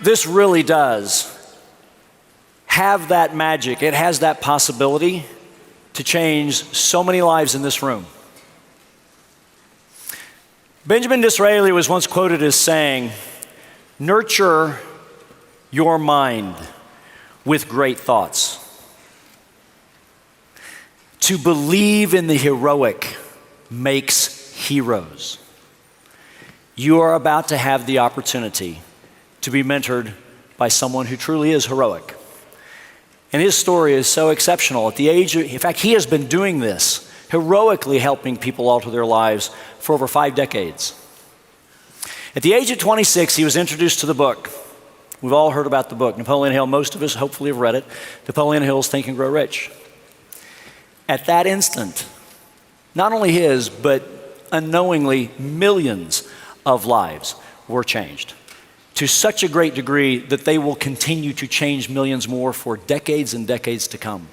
This really does have that magic. It has that possibility to change so many lives in this room. Benjamin Disraeli was once quoted as saying, "Nurture your mind with great thoughts. To believe in the heroic makes heroes." You are about to have the opportunity to be mentored by someone who truly is heroic. And his story is so exceptional. At the age of, in fact, he has been doing this, heroically helping people alter their lives for over 5 decades. At the age of 26, he was introduced to the book. We've all heard about the book. Napoleon Hill, most of us hopefully have read it. Napoleon Hill's Think and Grow Rich. At that instant, not only his, but unknowingly millions of lives were changed to such a great degree that they will continue to change millions more for decades and decades to come.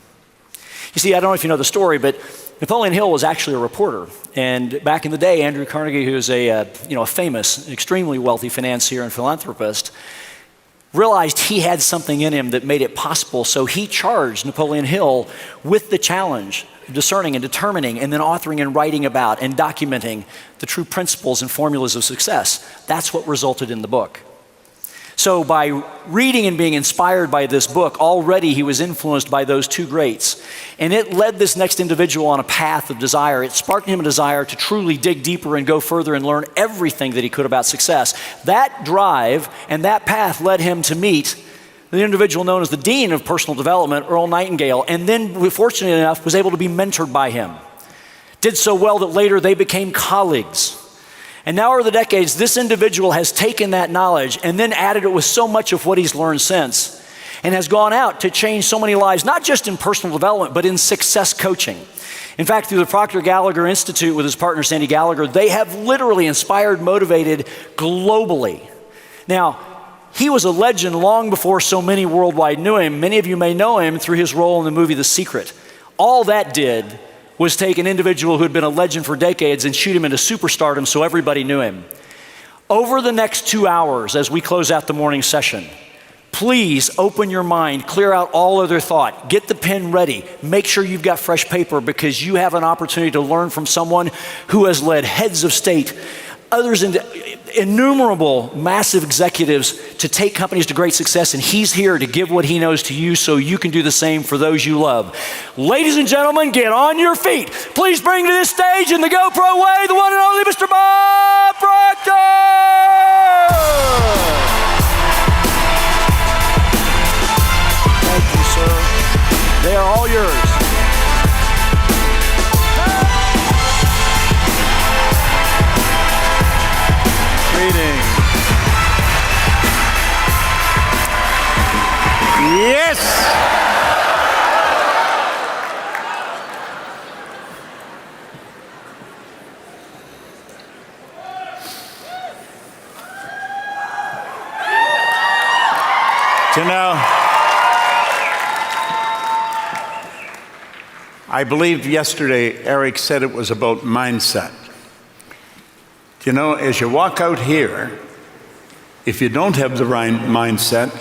You see, I don't know if you know the story, but Napoleon Hill was actually a reporter. And back in the day, Andrew Carnegie, who is a famous, extremely wealthy financier and philanthropist, realized he had something in him that made it possible. So he charged Napoleon Hill with the challenge of discerning and determining and then authoring and writing about and documenting the true principles and formulas of success. That's what resulted in the book. So by reading and being inspired by this book, already he was influenced by those two greats. And it led this next individual on a path of desire. It sparked him a desire to truly dig deeper and go further and learn everything that he could about success. That drive and that path led him to meet the individual known as the Dean of Personal Development, Earl Nightingale, and then, fortunately enough, was able to be mentored by him. Did so well that later they became colleagues. And now over the decades, this individual has taken that knowledge and then added it with so much of what he's learned since, and has gone out to change so many lives, not just in personal development, but in success coaching. In fact, through the Proctor Gallagher Institute with his partner Sandy Gallagher, they have literally inspired, motivated globally. Now, he was a legend long before so many worldwide knew him. Many of you may know him through his role in the movie The Secret. All that did was take an individual who had been a legend for decades and shoot him into superstardom so everybody knew him. Over the next 2 hours, as we close out the morning session, please open your mind, clear out all other thought, get the pen ready, make sure you've got fresh paper, because you have an opportunity to learn from someone who has led heads of state, others, innumerable massive executives to take companies to great success, and he's here to give what he knows to you so you can do the same for those you love. Ladies and gentlemen, get on your feet. Please bring to this stage in the GoPro way the one and only Mr. Bob Proctor! Thank you, sir. They are all yours. Greetings. Yes! You know, I believe yesterday Eric said it was about mindset. You know, as you walk out here, if you don't have the right mindset,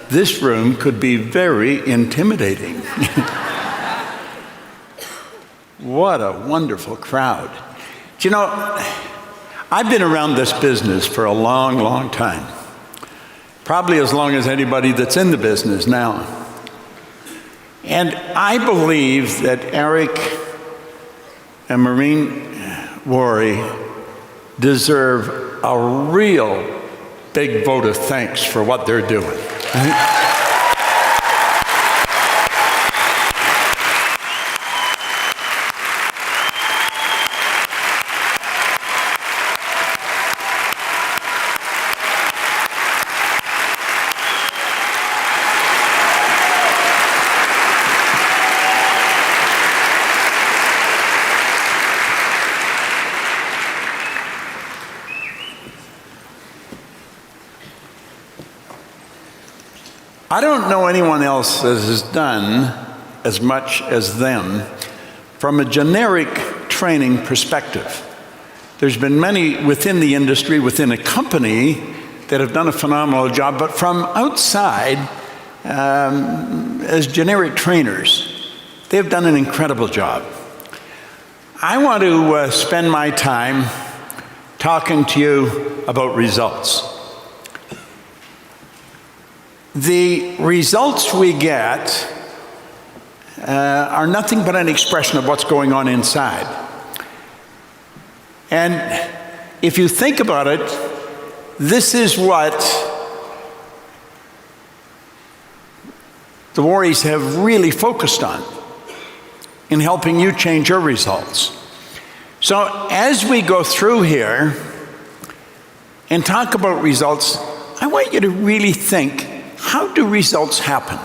this room could be very intimidating. What a wonderful crowd. You know, I've been around this business for a long, long time. Probably as long as anybody that's in the business now. And I believe that Eric and Maureen Worry deserve a real big vote of thanks for what they're doing. I don't know anyone else that has done as much as them from a generic training perspective. There's been many within the industry, within a company, that have done a phenomenal job, but from outside, as generic trainers, they've done an incredible job. I want to spend my time talking to you about results. The results we get are nothing but an expression of what's going on inside. And if you think about it, this is what the Warriors have really focused on in helping you change your results. So as we go through here and talk about results, I want you to really think, how do results happen?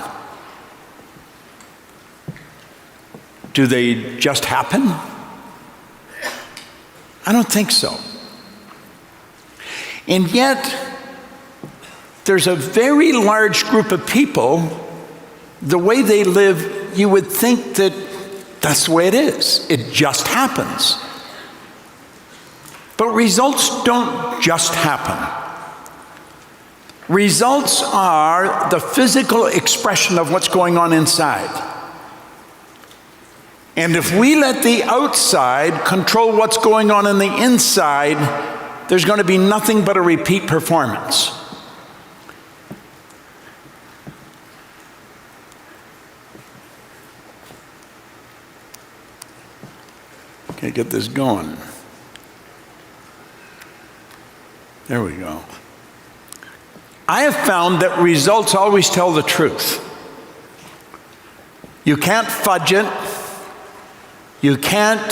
Do they just happen? I don't think so. And yet, there's a very large group of people, the way they live, you would think that that's the way it is. It just happens. But results don't just happen. Results are the physical expression of what's going on inside. And if we let the outside control what's going on the inside, there's going to be nothing but a repeat performance. Okay, get this going. There we go. I have found that results always tell the truth. You can't fudge it. You can't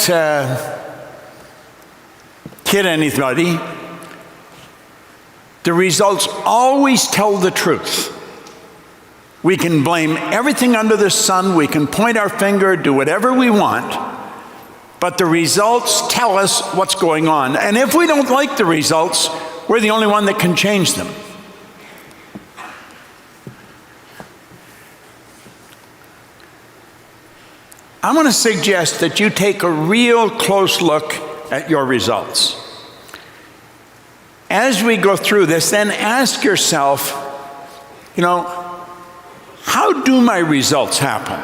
kid anybody. The results always tell the truth. We can blame everything under the sun. We can point our finger, do whatever we want. But the results tell us what's going on. And if we don't like the results, we're the only one that can change them. I want to suggest that you take a real close look at your results. As we go through this, then ask yourself, how do my results happen?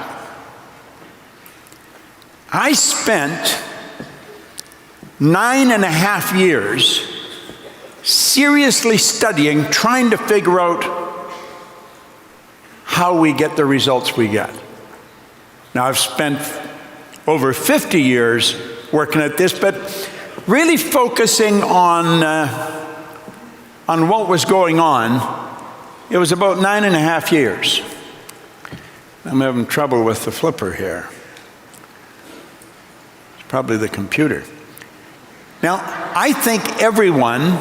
I spent 9.5 years seriously studying, trying to figure out how we get the results we get. Now, I've spent over 50 years working at this, but really focusing on what was going on, it was about 9.5 years. I'm having trouble with the flipper here. It's probably the computer. Now, I think everyone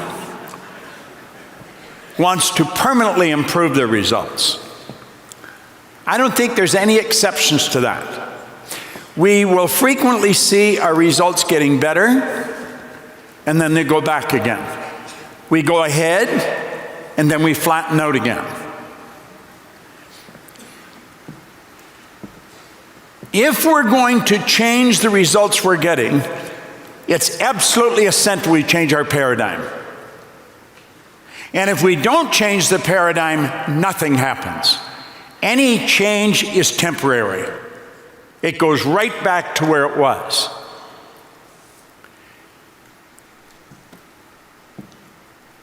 wants to permanently improve their results. I don't think there's any exceptions to that. We will frequently see our results getting better, and then they go back again. We go ahead, and then we flatten out again. If we're going to change the results we're getting, it's absolutely essential we change our paradigm. And if we don't change the paradigm, nothing happens. Any change is temporary. It goes right back to where it was.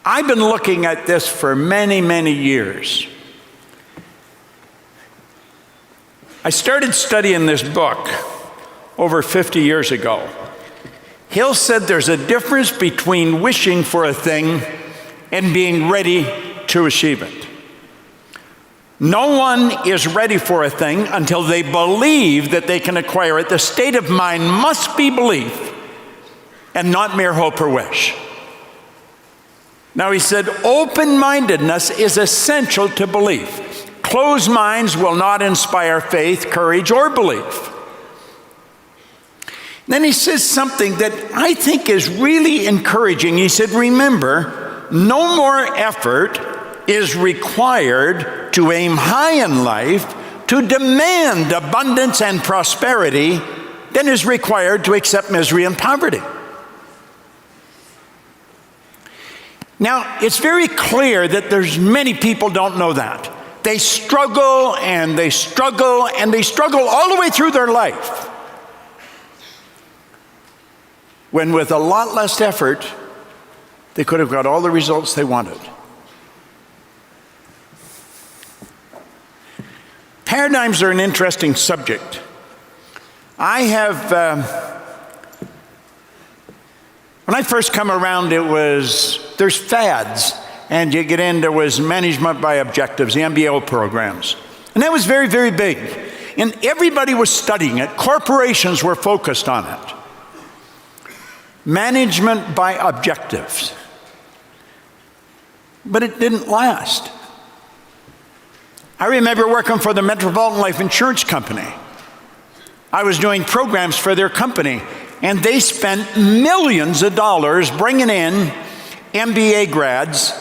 I've been looking at this for many, many years. I started studying this book over 50 years ago. Hill said there's a difference between wishing for a thing and being ready to achieve it. No one is ready for a thing until they believe that they can acquire it. The state of mind must be belief and not mere hope or wish. Now, he said, open-mindedness is essential to belief. Closed minds will not inspire faith, courage, or belief. Then he says something that I think is really encouraging. He said, remember, no more effort is required to aim high in life, to demand abundance and prosperity, than is required to accept misery and poverty. Now, it's very clear that there's many people don't know that. They struggle and they struggle and they struggle all the way through their life. When with a lot less effort, they could have got all the results they wanted. Paradigms are an interesting subject. I have, when I first come around, there's fads, and you get in, there was management by objectives, the MBO programs. And that was very, very big. And everybody was studying it. Corporations were focused on it. Management by objectives. But it didn't last. I remember working for the Metropolitan Life Insurance Company. I was doing programs for their company, and they spent millions of dollars bringing in MBA grads,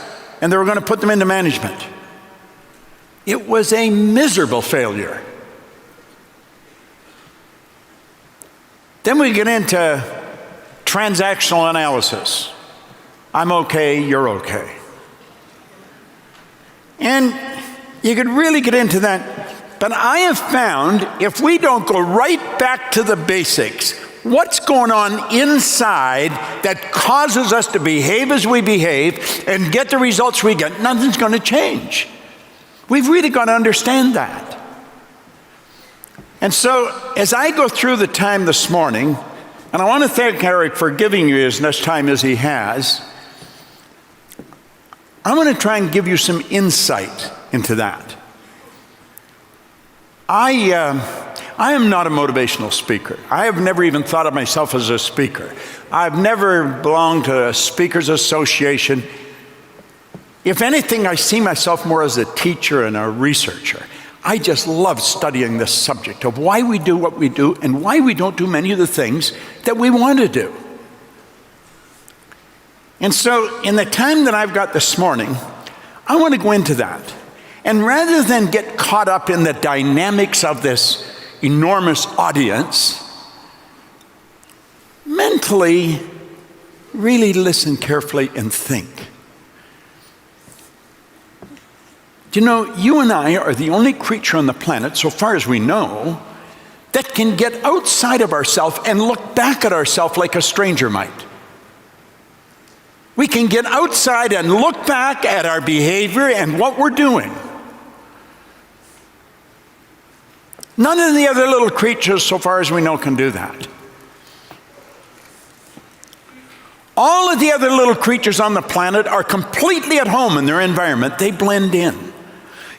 and they were going to put them into management. It was a miserable failure. Then we get into transactional analysis. I'm okay, you're okay. And you could really get into that. But I have found if we don't go right back to the basics, what's going on inside that causes us to behave as we behave and get the results we get, nothing's going to change. We've really got to understand that. And so as I go through the time this morning, and I want to thank Eric for giving you as much time as he has, I'm going to try and give you some insight into that. I am not a motivational speaker. I have never even thought of myself as a speaker. I've never belonged to a speakers association. If anything, I see myself more as a teacher and a researcher. I just love studying this subject of why we do what we do and why we don't do many of the things that we want to do. And so in the time that I've got this morning, I want to go into that. And rather than get caught up in the dynamics of this enormous audience, mentally really listen carefully and think. Do you know, you and I are the only creature on the planet, so far as we know, that can get outside of ourselves and look back at ourselves like a stranger might. We can get outside and look back at our behavior and what we're doing. None of the other little creatures, so far as we know, can do that. All of the other little creatures on the planet are completely at home in their environment. They blend in.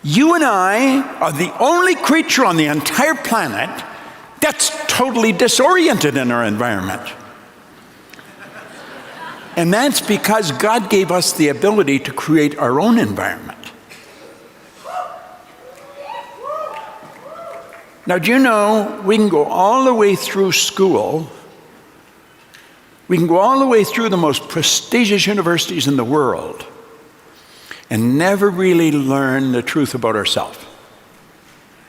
You and I are the only creature on the entire planet that's totally disoriented in our environment. And that's because God gave us the ability to create our own environment. Now, do you know, we can go all the way through school, we can go all the way through the most prestigious universities in the world and never really learn the truth about ourselves.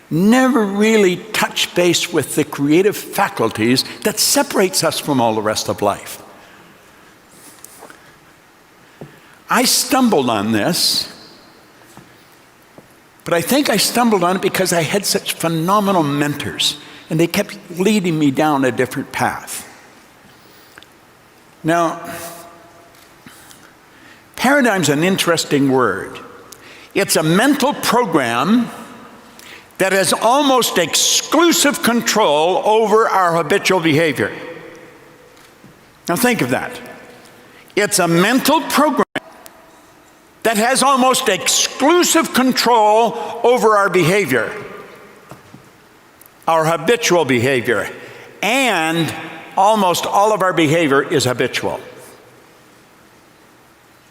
Never really touch base with the creative faculties that separates us from all the rest of life. I stumbled on this, but I think I stumbled on it because I had such phenomenal mentors, and they kept leading me down a different path. Now, paradigm's an interesting word. It's a mental program that has almost exclusive control over our habitual behavior. Now think of that. It's a mental program that has almost exclusive control over our behavior, our habitual behavior, and almost all of our behavior is habitual.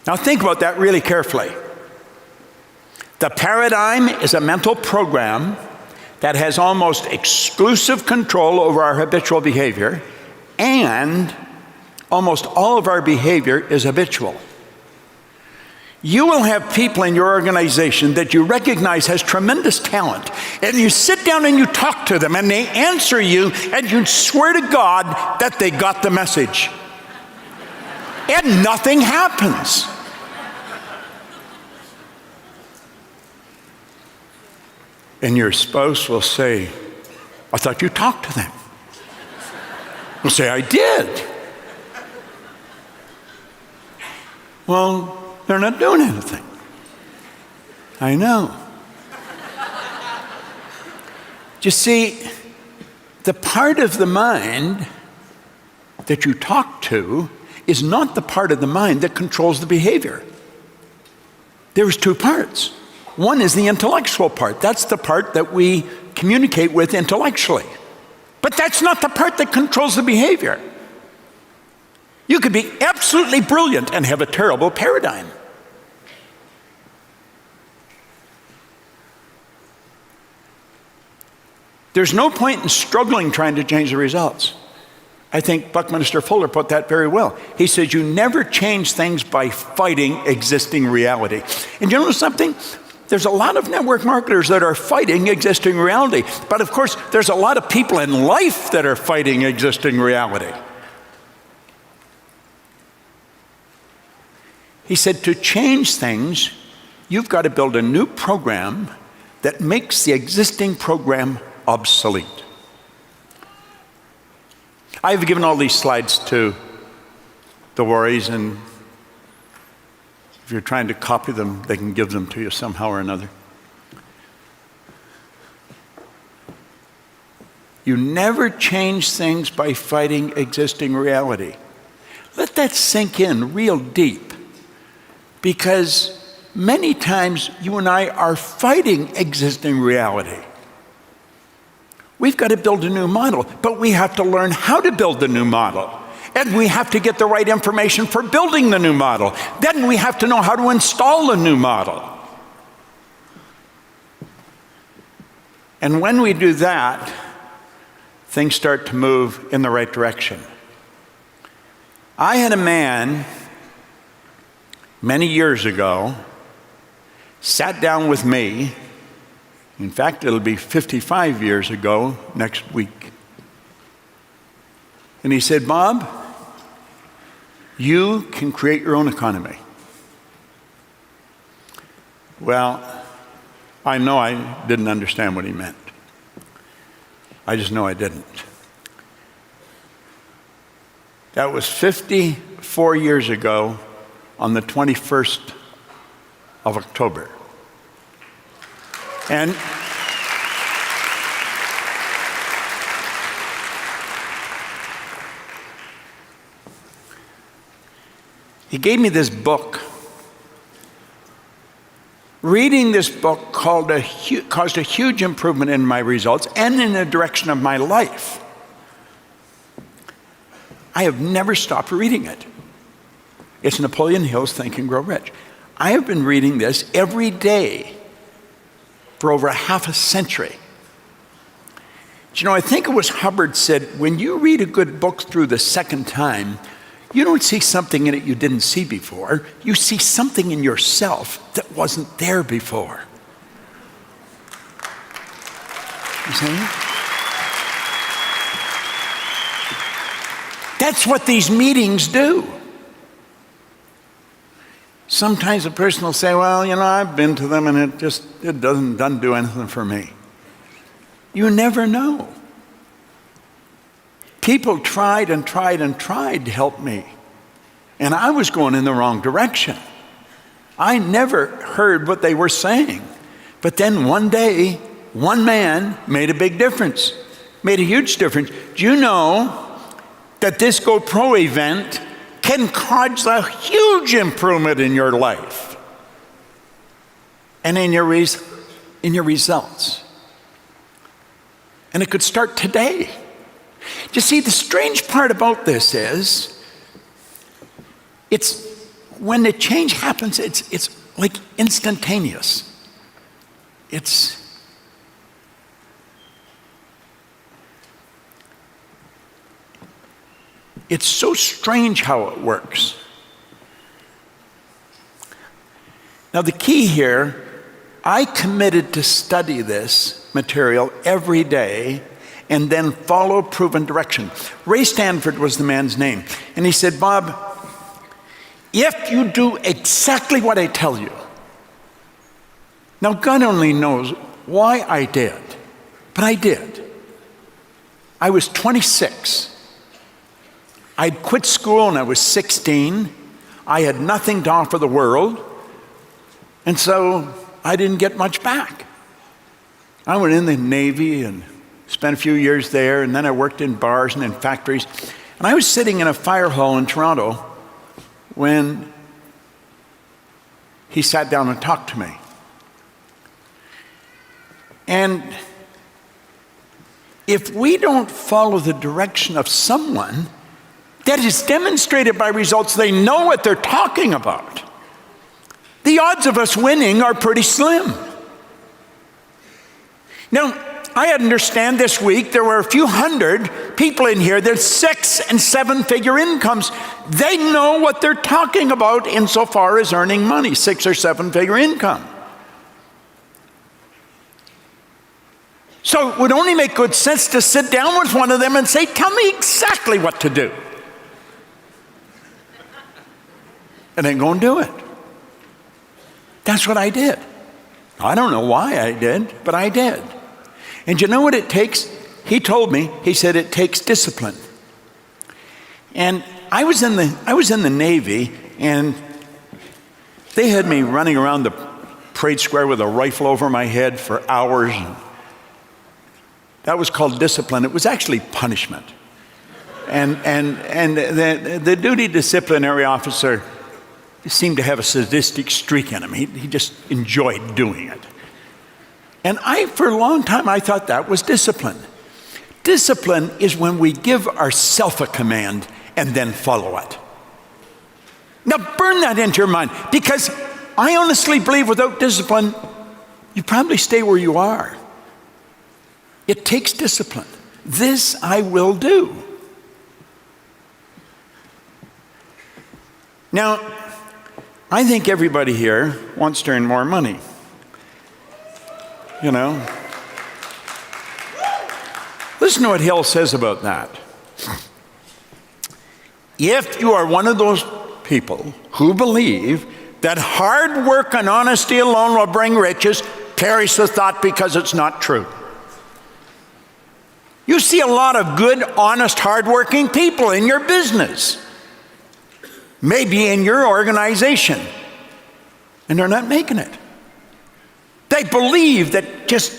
Now think about that really carefully. The paradigm is a mental program that has almost exclusive control over our habitual behavior, and almost all of our behavior is habitual. You will have people in your organization that you recognize has tremendous talent, and you sit down and you talk to them and they answer you and you swear to God that they got the message. And nothing happens. And your spouse will say, I thought you talked to them. You'll say, I did. Well, they're not doing anything. I know. You see, the part of the mind that you talk to is not the part of the mind that controls the behavior. There's two parts. One is the intellectual part. That's the part that we communicate with intellectually. But that's not the part that controls the behavior. You could be absolutely brilliant and have a terrible paradigm. There's no point in struggling trying to change the results. I think Buckminster Fuller put that very well. He says, you never change things by fighting existing reality. And you know something? There's a lot of network marketers that are fighting existing reality. But of course, there's a lot of people in life that are fighting existing reality. He said, to change things, you've got to build a new program that makes the existing program obsolete. I've given all these slides to the worries, and if you're trying to copy them, they can give them to you somehow or another. You never change things by fighting existing reality. Let that sink in real deep, because many times you and I are fighting existing reality. We've got to build a new model, but we have to learn how to build the new model. And we have to get the right information for building the new model. Then we have to know how to install the new model. And when we do that, things start to move in the right direction. I had a man many years ago sat down with me. In fact, it'll be 55 years ago next week. And he said, Bob, you can create your own economy. Well, I know I didn't understand what he meant. I just know I didn't. That was 54 years ago on the 21st of October. And he gave me this book. Reading this book caused a huge improvement in my results and in the direction of my life. I have never stopped reading it. It's Napoleon Hill's Think and Grow Rich. I have been reading this every day for over half a century. You know, I think it was Hubbard said, when you read a good book through the second time, you don't see something in it you didn't see before. You see something in yourself that wasn't there before. You see? That's what these meetings do. Sometimes a person will say, well, you know, I've been to them and it doesn't do anything for me. You never know. People tried and tried and tried to help me. And I was going in the wrong direction. I never heard what they were saying. But then one day, one man made a big difference, made a huge difference. Do you know that this GoPro event can cause a huge improvement in your life and in your results? And it could start today. You see, the strange part about this is, it's when the change happens, it's like instantaneous. It's so strange how it works. Now, the key here, I committed to study this material every day and then follow proven direction. Ray Stanford was the man's name. And he said, Bob, if you do exactly what I tell you, now God only knows why I did, but I did. I was 26. I'd quit school when I was 16. I had nothing to offer the world, and so I didn't get much back. I went in the Navy and spent a few years there, and then I worked in bars and in factories. And I was sitting in a fire hall in Toronto when he sat down and talked to me. And if we don't follow the direction of someone that is demonstrated by results, they know what they're talking about, the odds of us winning are pretty slim. Now, I understand this week there were a few hundred people in here that 6- and 7-figure incomes. They know what they're talking about insofar as earning money, 6- or 7-figure income. So it would only make good sense to sit down with one of them and say, tell me exactly what to do. And then go and do it. That's what I did. I don't know why I did, but I did. And you know what it takes? He told me, he said it takes discipline. And I was in the Navy, and they had me running around the parade square with a rifle over my head for hours. That was called discipline. It was actually punishment. And the duty disciplinary officer seemed to have a sadistic streak in him. He just enjoyed doing it. And for a long time, I thought that was discipline. Discipline is when we give ourselves a command and then follow it. Now burn that into your mind, because I honestly believe without discipline, you probably stay where you are. It takes discipline. This I will do. Now, I think everybody here wants to earn more money. You know? Listen to what Hill says about that. If you are one of those people who believe that hard work and honesty alone will bring riches, perish the thought, because it's not true. You see a lot of good, honest, hardworking people in your business, maybe in your organization, and they're not making it. They believe that just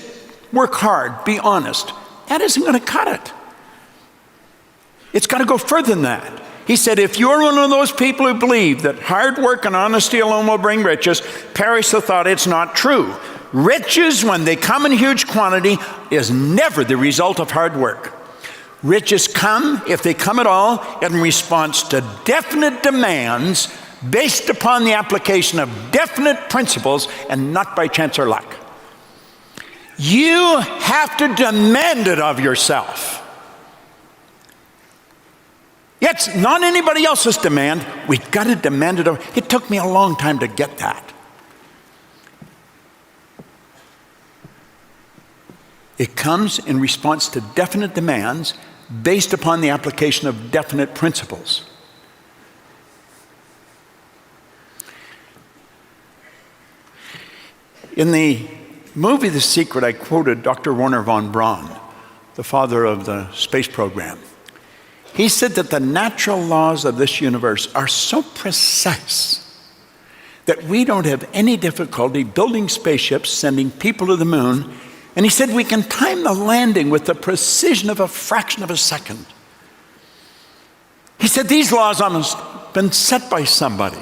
work hard, be honest. That isn't going to cut it. It's got to go further than that. He said, if you're one of those people who believe that hard work and honesty alone will bring riches, perish the thought, it's not true. Riches, when they come in huge quantity, is never the result of hard work. Riches come, if they come at all, in response to definite demands based upon the application of definite principles and not by chance or luck. You have to demand it of yourself. It's not anybody else's demand. We've got to demand it. It took me a long time to get that. It comes in response to definite demands based upon the application of definite principles. In the movie The Secret, I quoted Dr. Wernher von Braun, the father of the space program. He said that the natural laws of this universe are so precise that we don't have any difficulty building spaceships, sending people to the moon. And he said we can time the landing with the precision of a fraction of a second. He said these laws have been set by somebody.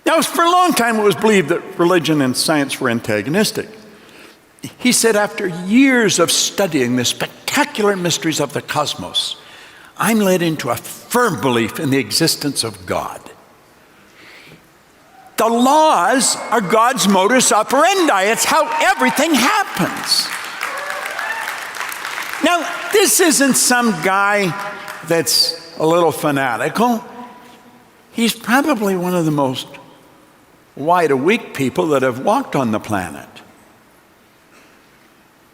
Now, for a long time it was believed that religion and science were antagonistic. He said, after years of studying the spectacular mysteries of the cosmos, I'm led into a firm belief in the existence of God. The laws are God's modus operandi. It's how everything happens. Now, this isn't some guy that's a little fanatical. He's probably one of the most wide-awake people that have walked on the planet.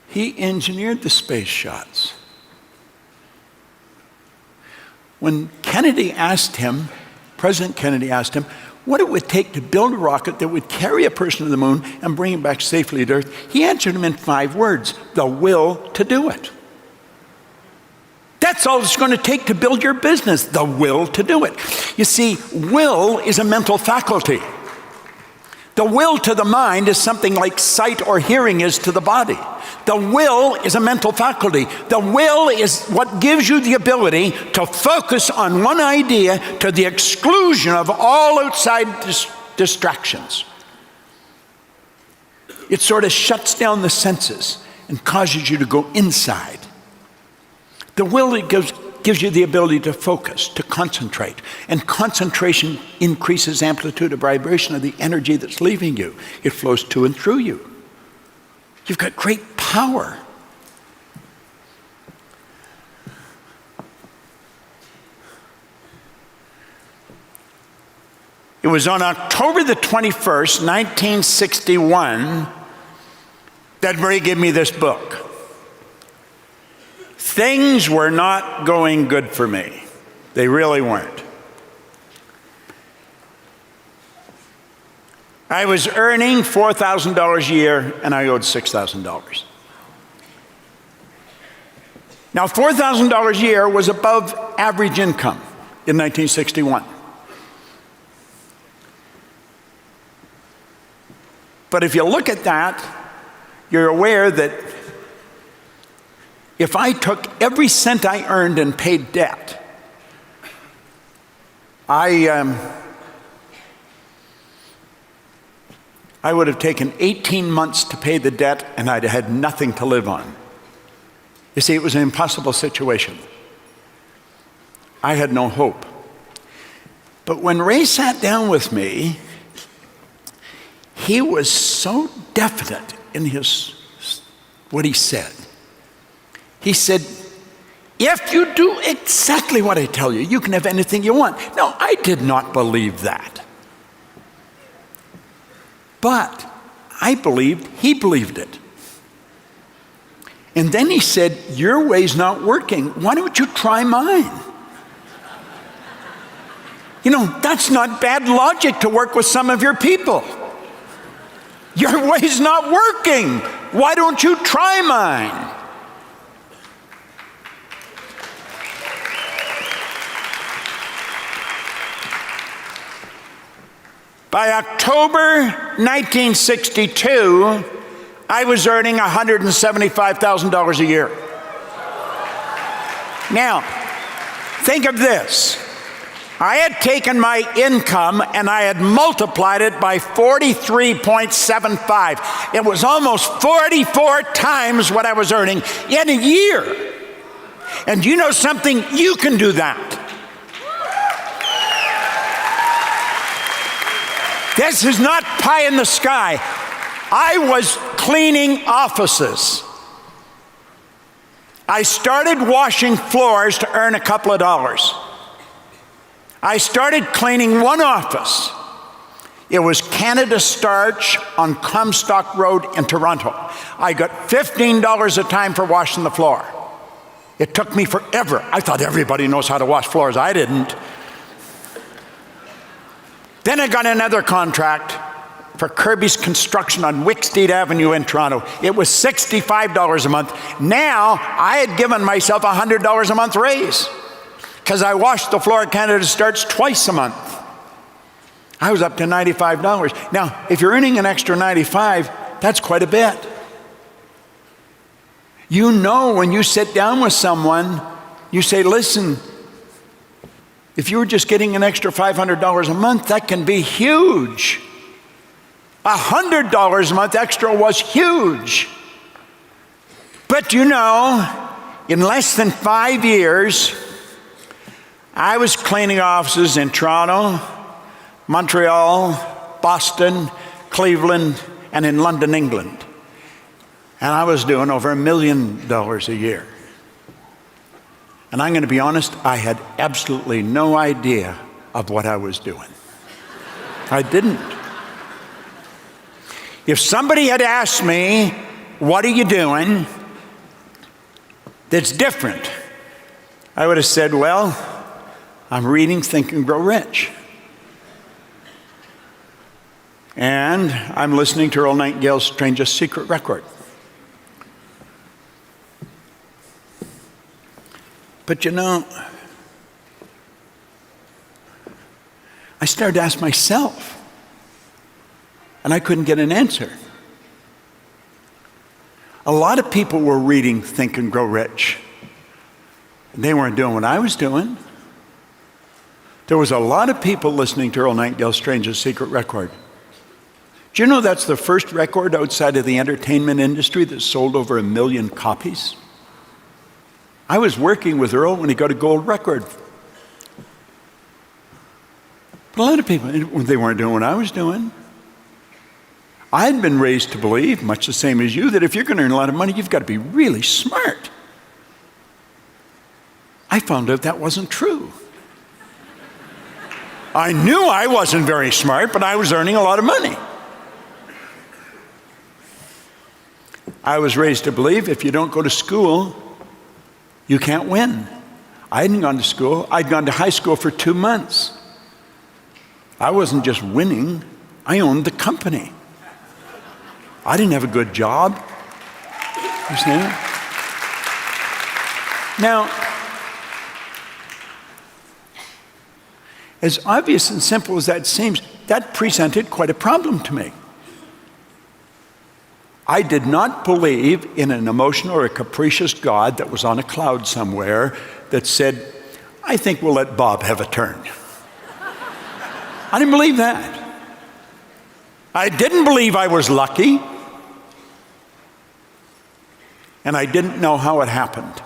He engineered the space shots. When Kennedy asked him, President Kennedy asked him, what it would take to build a rocket that would carry a person to the moon and bring him back safely to Earth, he answered him in 5 words: the will to do it. That's all it's going to take to build your business, the will to do it. You see, will is a mental faculty. The will to the mind is something like sight or hearing is to the body. The will is a mental faculty. The will is what gives you the ability to focus on one idea to the exclusion of all outside distractions. It sort of shuts down the senses and causes you to go inside. The will gives you the ability to focus, to concentrate. And concentration increases amplitude of vibration of the energy that's leaving you. It flows to and through you. You've got great power. It was on October the 21st, 1961, that Marie gave me this book. Things were not going good for me. They really weren't. I was earning $4,000 a year, and I owed $6,000. Now, $4,000 a year was above average income in 1961. But if you look at that, you're aware that if I took every cent I earned and paid debt, I would have taken 18 months to pay the debt, and I'd have had nothing to live on. You see, it was an impossible situation. I had no hope. But when Ray sat down with me, he was so definite in what he said. He said, if you do exactly what I tell you, you can have anything you want. Now, I did not believe that. But I believed he believed it. And then he said, your way's not working. Why don't you try mine? You know, that's not bad logic to work with some of your people. Your way's not working. Why don't you try mine? By October 1962, I was earning $175,000 a year. Now, think of this. I had taken my income and I had multiplied it by 43.75. It was almost 44 times what I was earning in a year. And you know something? You can do that. This is not pie in the sky. I was cleaning offices. I started washing floors to earn a couple of dollars. I started cleaning one office. It was Canada Starch on Comstock Road in Toronto. I got $15 a time for washing the floor. It took me forever. I thought everybody knows how to wash floors. I didn't. Then I got another contract for Kirby's Construction on Wicksteed Avenue in Toronto. It was $65 a month. Now, I had given myself a $100 a month raise because I washed the floor at Canada Starch twice a month. I was up to $95. Now, if you're earning an extra $95, that's quite a bit. You know, when you sit down with someone, you say, listen, if you were just getting an extra $500 a month, that can be huge. $100 a month extra was huge. But you know, in less than 5 years, I was cleaning offices in Toronto, Montreal, Boston, Cleveland, and in London, England. And I was doing over $1 million a year. And I'm going to be honest, I had absolutely no idea of what I was doing. I didn't. If somebody had asked me, what are you doing that's different? I would have said, well, I'm reading Think and Grow Rich. And I'm listening to Earl Nightingale's Strangest Secret record. But I started to ask myself, and I couldn't get an answer. A lot of people were reading Think and Grow Rich. They weren't doing what I was doing. There was a lot of people listening to Earl Nightingale's Strangest Secret record. Do you know that's the first record outside of the entertainment industry that sold over 1 million copies? I was working with Earl when he got a gold record. But a lot of people, they weren't doing what I was doing. I'd been raised to believe, much the same as you, that if you're going to earn a lot of money, you've got to be really smart. I found out that wasn't true. I knew I wasn't very smart, but I was earning a lot of money. I was raised to believe if you don't go to school, you can't win. I hadn't gone to school. I'd gone to high school for 2 months. I wasn't just winning, I owned the company. I didn't have a good job. You see? Now, as obvious and simple as that seems, that presented quite a problem to me. I did not believe in an emotional or a capricious God that was on a cloud somewhere that said, I think we'll let Bob have a turn. I didn't believe that. I didn't believe I was lucky. And I didn't know how it happened.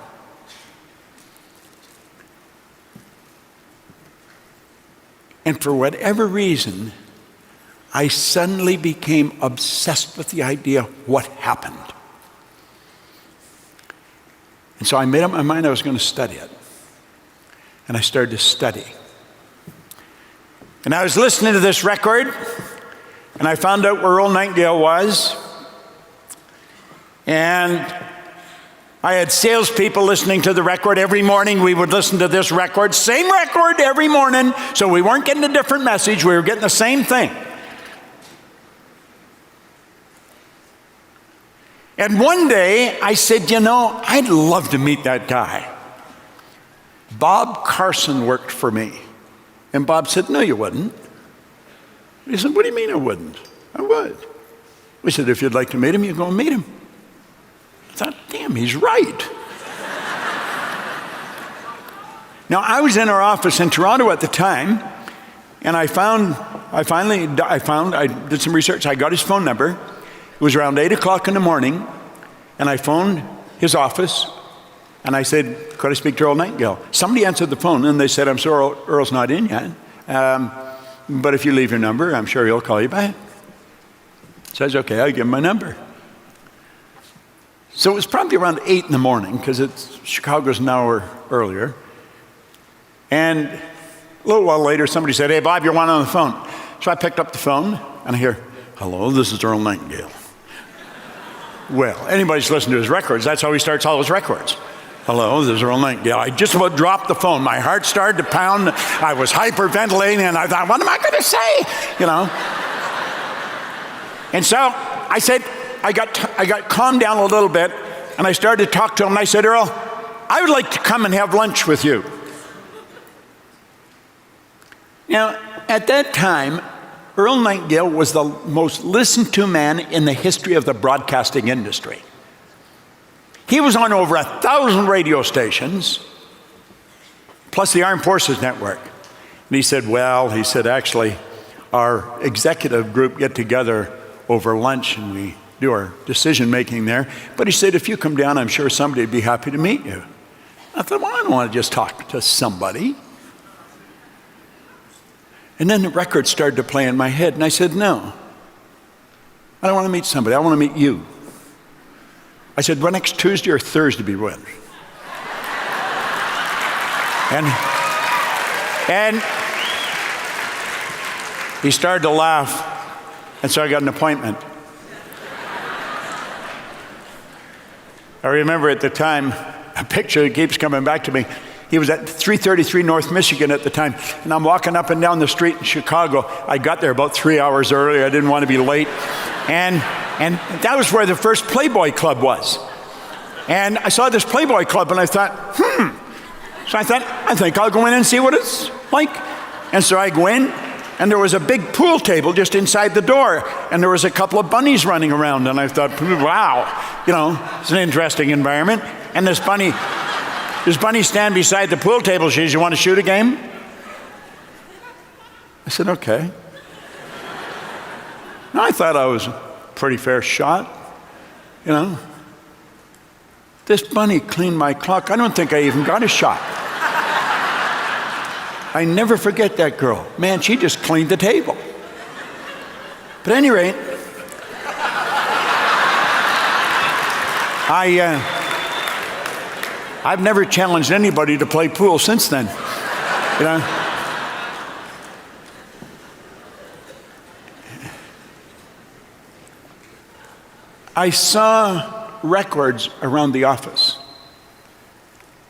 And for whatever reason, I suddenly became obsessed with the idea of what happened. And so I made up my mind I was going to study it. And I started to study. And I was listening to this record, and I found out where Earl Nightingale was. And I had salespeople listening to the record. Every morning we would listen to this record, same record every morning, so we weren't getting a different message, we were getting the same thing. And one day I said, I'd love to meet that guy. Bob Carson worked for me. And Bob said, no, you wouldn't. He said, what do you mean I wouldn't? I would. We said, if you'd like to meet him, you go and meet him. I thought, damn, he's right. Now, I was in our office in Toronto at the time, and I did some research. I got his phone number. It was around 8 o'clock in the morning, and I phoned his office, and I said, could I speak to Earl Nightingale? Somebody answered the phone, and they said, I'm sorry, Earl's not in yet, but if you leave your number, I'm sure he'll call you back. So I said, okay, I'll give him my number. So it was probably around 8 in the morning, because Chicago's an hour earlier. And a little while later, somebody said, hey, Bob, you're one on the phone. So I picked up the phone, and I hear, hello, this is Earl Nightingale. Well, anybody's listened to his records, that's how he starts all his records. Hello, this is Earl Nightingale. I just about dropped the phone. My heart started to pound. I was hyperventilating, and I thought, what am I going to say? And so I said, I got calmed down a little bit, and I started to talk to him, and I said, Earl, I would like to come and have lunch with you. Now, at that time, Earl Nightingale was the most listened to man in the history of the broadcasting industry. He was on over 1,000 radio stations, plus the Armed Forces Network. And he said, actually, our executive group get together over lunch and we do our decision making there. But he said, if you come down, I'm sure somebody would be happy to meet you. I thought, well, I don't want to just talk to somebody. And then the record started to play in my head, and I said, no, I don't want to meet somebody, I want to meet you. I said, well, next Tuesday or Thursday be when? And he started to laugh, and so I got an appointment. I remember at the time, a picture that keeps coming back to me. He was at 333 North Michigan at the time, and I'm walking up and down the street in Chicago. I got there about 3 hours early. I didn't want to be late. And that was where the first Playboy Club was. And I saw this Playboy Club, and I thought, So I thought, I think I'll go in and see what it's like. And so I go in, and there was a big pool table just inside the door, and there was a couple of bunnies running around, and I thought, wow, you know, it's an interesting environment. And this bunny stand beside the pool table. She says, "You want to shoot a game?" I said, "Okay." Now, I thought I was a pretty fair shot, you know. This bunny cleaned my clock. I don't think I even got a shot. I never forget that girl. Man, she just cleaned the table. But at any rate, I've never challenged anybody to play pool since then, you know. I saw records around the office,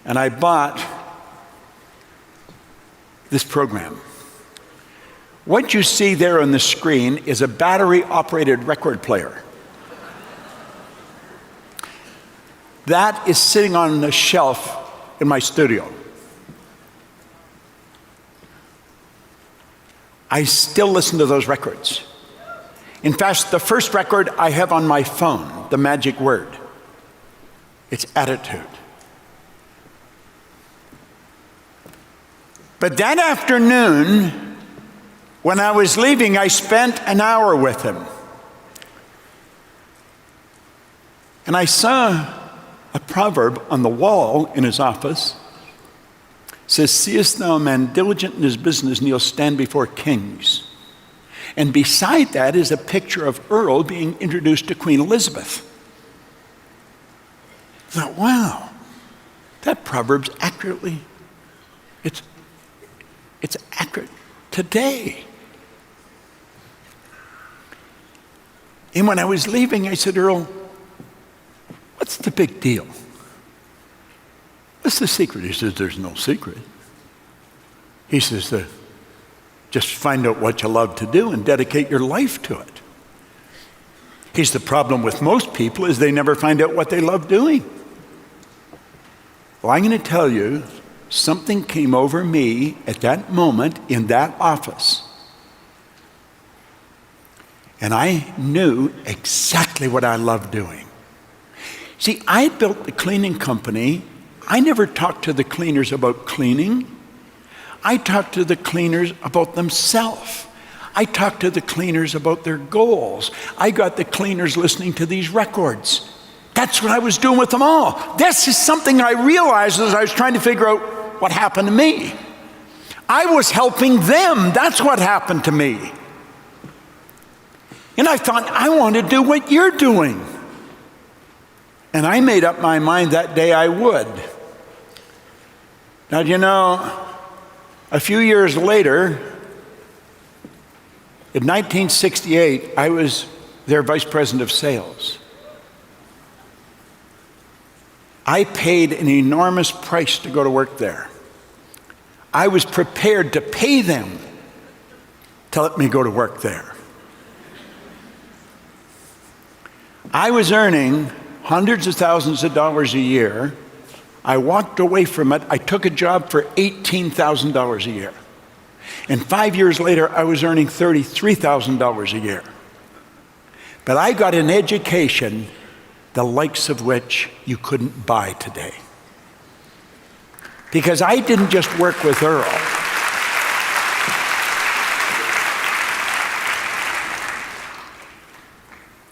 and I bought this program. What you see there on the screen is a battery-operated record player. That is sitting on the shelf in my studio. I still listen to those records. In fact, the first record I have on my phone, the magic word, it's attitude. But that afternoon, when I was leaving, I spent an hour with him. And I saw a proverb on the wall in his office. It says, "Seest thou a man diligent in his business, and he'll stand before kings." And beside that is a picture of Earl being introduced to Queen Elizabeth. I thought, wow, that proverb's accurately, it's accurate today. And when I was leaving, I said, "Earl, what's the big deal? What's the secret?" He says, "There's no secret." He says, "Just find out what you love to do and dedicate your life to it." He's the problem with most people is they never find out what they love doing. Well, I'm going to tell you, something came over me at that moment in that office. And I knew exactly what I loved doing. See, I built the cleaning company. I never talked to the cleaners about cleaning. I talked to the cleaners about themselves. I talked to the cleaners about their goals. I got the cleaners listening to these records. That's what I was doing with them all. This is something I realized as I was trying to figure out what happened to me. I was helping them. That's what happened to me. And I thought, I want to do what you're doing. And I made up my mind that day I would. Now, you know, a few years later, in 1968, I was their vice president of sales. I paid an enormous price to go to work there. I was prepared to pay them to let me go to work there. I was earning hundreds of thousands of dollars a year. I walked away from it. I took a job for $18,000 a year. And 5 years later, I was earning $33,000 a year. But I got an education the likes of which you couldn't buy today. Because I didn't just work with Earl.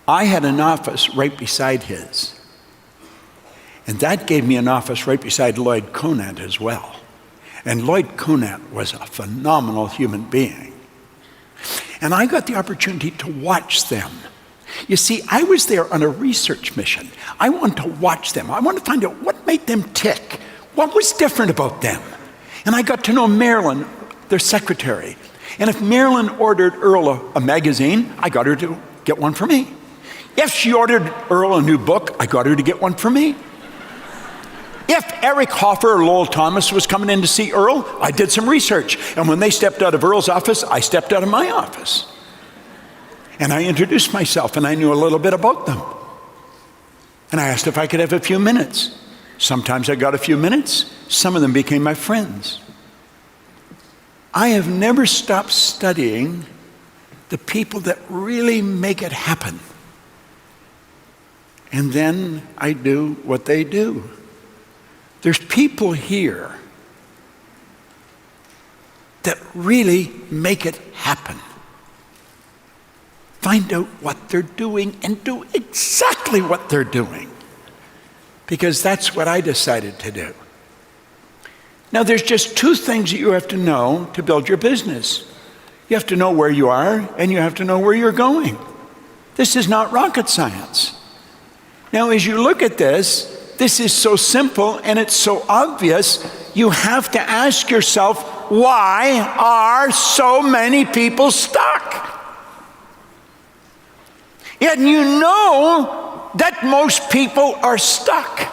I had an office right beside his. And that gave me an office right beside Lloyd Conant as well. And Lloyd Conant was a phenomenal human being. And I got the opportunity to watch them. You see, I was there on a research mission. I wanted to watch them. I wanted to find out what made them tick. What was different about them? And I got to know Marilyn, their secretary. And if Marilyn ordered Earl a magazine, I got her to get one for me. If she ordered Earl a new book, I got her to get one for me. If Eric Hoffer or Lowell Thomas was coming in to see Earl, I did some research. And when they stepped out of Earl's office, I stepped out of my office. And I introduced myself, and I knew a little bit about them. And I asked if I could have a few minutes. Sometimes I got a few minutes. Some of them became my friends. I have never stopped studying the people that really make it happen. And then I do what they do. There's people here that really make it happen. Find out what they're doing and do exactly what they're doing. Because that's what I decided to do. Now, there's just two things that you have to know to build your business. You have to know where you are, and you have to know where you're going. This is not rocket science. Now, as you look at this is so simple and it's so obvious, you have to ask yourself, why are so many people stuck? And you know that most people are stuck.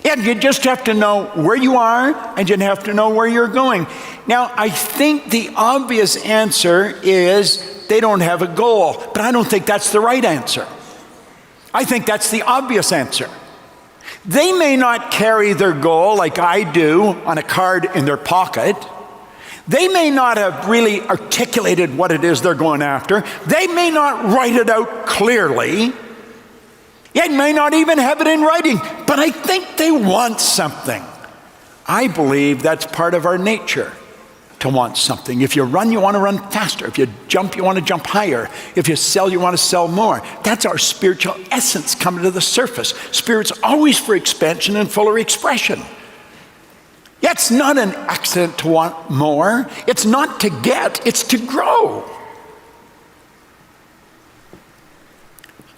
And you just have to know where you are, and you have to know where you're going. Now, I think the obvious answer is they don't have a goal, but I don't think that's the right answer. I think that's the obvious answer. They may not carry their goal like I do on a card in their pocket. They may not have really articulated what it is they're going after. They may not write it out clearly. It may not even have it in writing, but I think they want something. I believe that's part of our nature, to want something. If you run, you want to run faster. If you jump, you want to jump higher. If you sell, you want to sell more. That's our spiritual essence coming to the surface. Spirit's always for expansion and fuller expression. It's not an accident to want more. It's not to get, it's to grow.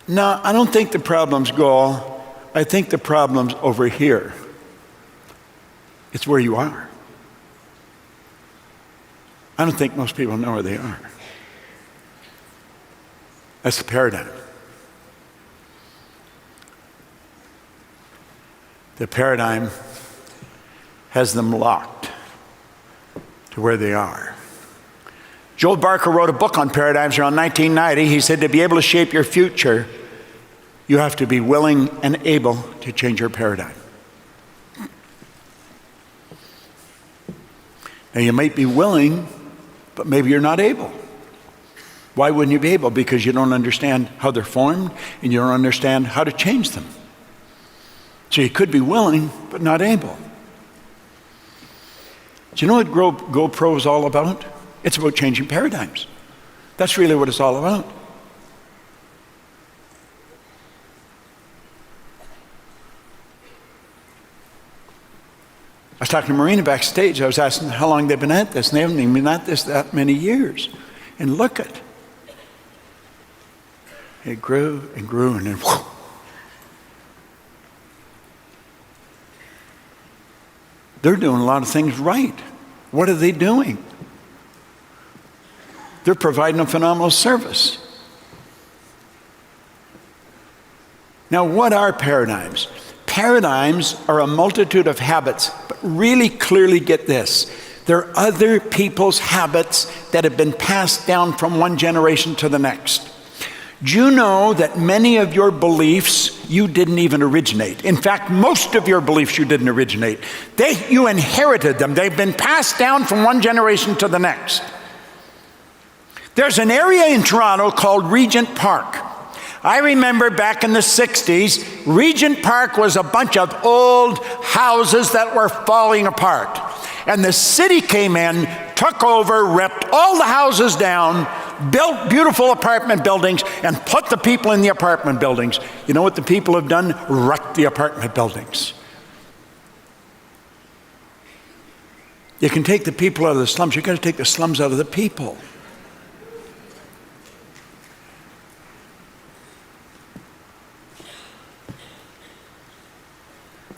No, I don't think the problem's goal. I think the problem's over here. It's where you are. I don't think most people know where they are. That's the paradigm. The paradigm has them locked to where they are. Joel Barker wrote a book on paradigms around 1990. He said, to be able to shape your future, you have to be willing and able to change your paradigm. Now, you might be willing, but maybe you're not able. Why wouldn't you be able? Because you don't understand how they're formed, and you don't understand how to change them. So you could be willing, but not able. Do you know what GoPro is all about? It's about changing paradigms. That's really what it's all about. I was talking to Marina backstage. I was asking how long they've been at this, and they haven't even been at this that many years. And look at it grew and grew, and then whoosh. They're doing a lot of things right. What are they doing? They're providing a phenomenal service. Now, what are paradigms? Paradigms are a multitude of habits, but really clearly get this. They're other people's habits that have been passed down from one generation to the next. Do you know that many of your beliefs you didn't even originate? In fact, most of your beliefs you didn't originate. You inherited them. They've been passed down from one generation to the next. There's an area in Toronto called Regent Park. I remember back in the 60s, Regent Park was a bunch of old houses that were falling apart. And the city came in, took over, ripped all the houses down, built beautiful apartment buildings, and put the people in the apartment buildings. You know what the people have done? Wrecked the apartment buildings. You can take the people out of the slums. You've got to take the slums out of the people.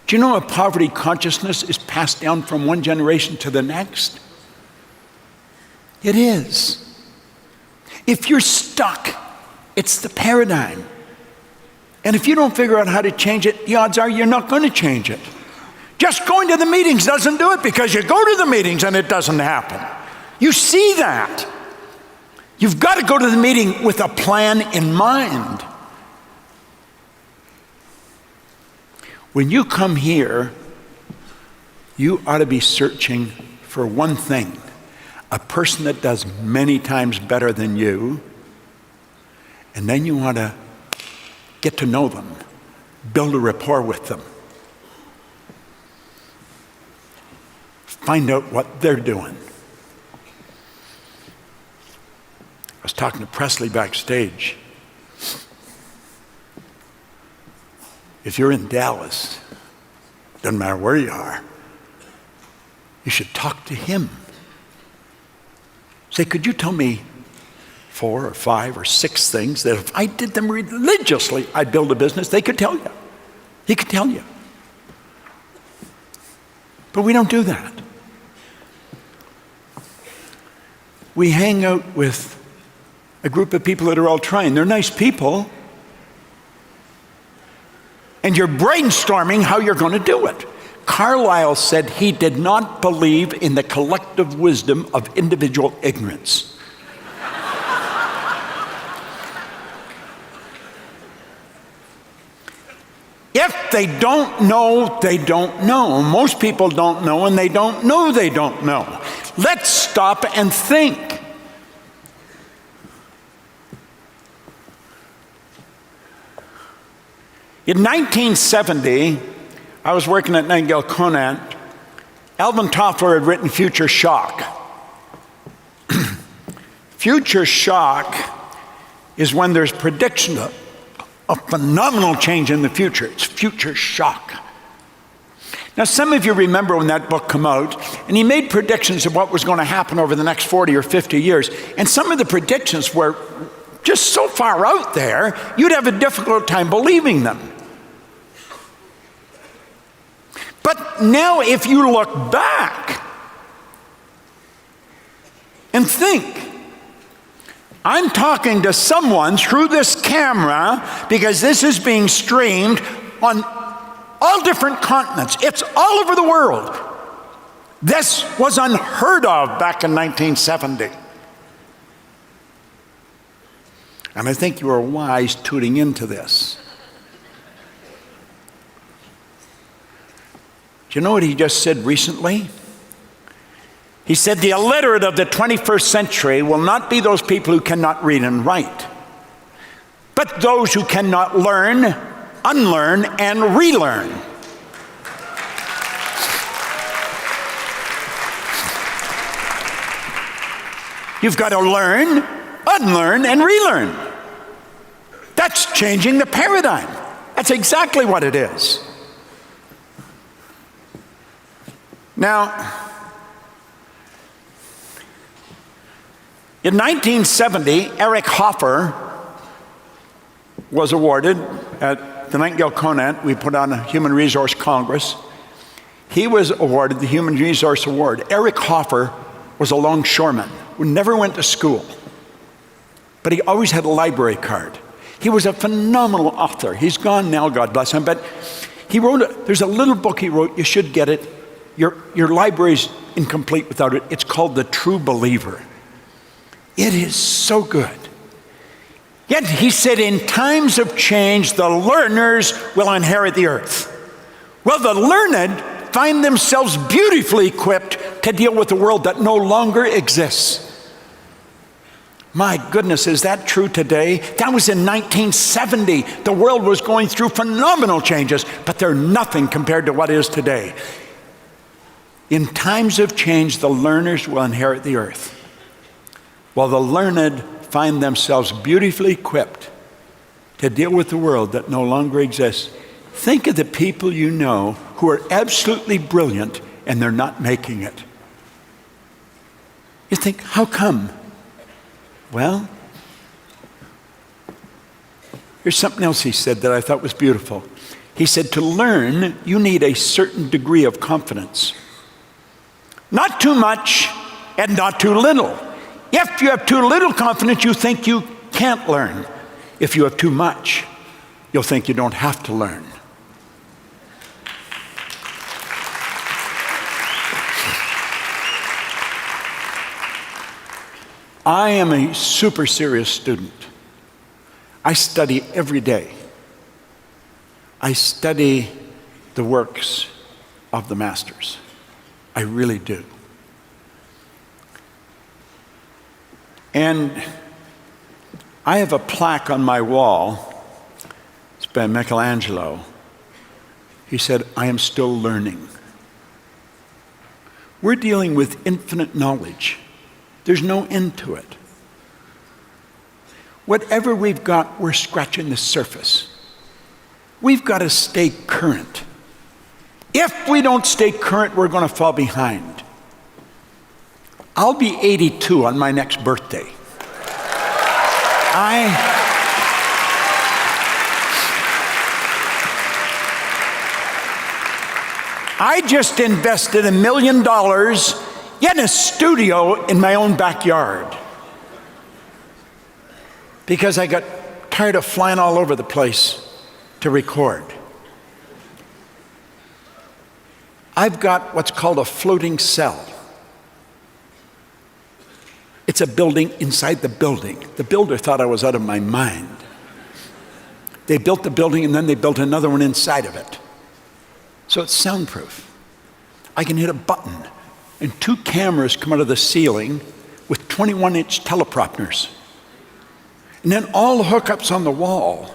Do you know a poverty consciousness is passed down from one generation to the next? It is. If you're stuck, it's the paradigm. And if you don't figure out how to change it, the odds are you're not going to change it. Just going to the meetings doesn't do it, because you go to the meetings and it doesn't happen. You see that. You've got to go to the meeting with a plan in mind. When you come here, you ought to be searching for one thing: a person that does many times better than you, and then you want to get to know them, build a rapport with them, find out what they're doing. I was talking to Presley backstage. If you're in Dallas, doesn't matter where you are, you should talk to him. Say, could you tell me 4 or 5 or 6 things that if I did them religiously, I'd build a business? They could tell you. He could tell you. But we don't do that. We hang out with a group of people that are all trying. They're nice people. And you're brainstorming how you're going to do it. Carlyle said he did not believe in the collective wisdom of individual ignorance. If they don't know, they don't know. Most people don't know, and they don't know they don't know. Let's stop and think. In 1970, I was working at Nightingale Conant. Alvin Toffler had written Future Shock. Future shock is when there's prediction of a phenomenal change in the future. It's future shock. Now, some of you remember when that book came out, and he made predictions of what was going to happen over the next 40 or 50 years. And some of the predictions were just so far out there, you'd have a difficult time believing them. But now if you look back and think, I'm talking to someone through this camera because this is being streamed on all different continents. It's all over the world. This was unheard of back in 1970. And I think you were wise tuning into this. Do you know what he just said recently? He said the illiterate of the 21st century will not be those people who cannot read and write, but those who cannot learn, unlearn, and relearn. You've got to learn, unlearn, and relearn. That's changing the paradigm. That's exactly what it is. Now, in 1970, Eric Hoffer was awarded at the Nightingale Conant. We put on a Human Resource Congress. He was awarded the Human Resource Award. Eric Hoffer was a longshoreman who never went to school, but he always had a library card. He was a phenomenal author. He's gone now, God bless him, but he wrote, there's a little book he wrote, you should get it. Your library's incomplete without it. It's called The True Believer. It is so good. Yet he said, in times of change, the learners will inherit the earth. Well, the learned find themselves beautifully equipped to deal with a world that no longer exists. My goodness, is that true today? That was in 1970. The world was going through phenomenal changes, but they're nothing compared to what is today. In times of change, the learners will inherit the earth, while the learned find themselves beautifully equipped to deal with the world that no longer exists. Think of the people you know who are absolutely brilliant and they're not making it. You think, how come? Well, here's something else he said that I thought was beautiful. He said, to learn, you need a certain degree of confidence. Not too much and not too little. If you have too little confidence, you think you can't learn. If you have too much, you'll think you don't have to learn. I am a super serious student. I study every day. I study the works of the masters. I really do. And I have a plaque on my wall. It's by Michelangelo. He said, "I am still learning." We're dealing with infinite knowledge. There's no end to it. Whatever we've got, we're scratching the surface. We've got to stay current. If we don't stay current, we're going to fall behind. I'll be 82 on my next birthday. I just invested $1 million in a studio in my own backyard because I got tired of flying all over the place to record. I've got what's called a floating cell. It's a building inside the building. The builder thought I was out of my mind. They built the building and then they built another one inside of it. So it's soundproof. I can hit a button and 2 cameras come out of the ceiling with 21-inch teleprompters. And then all the hookups on the wall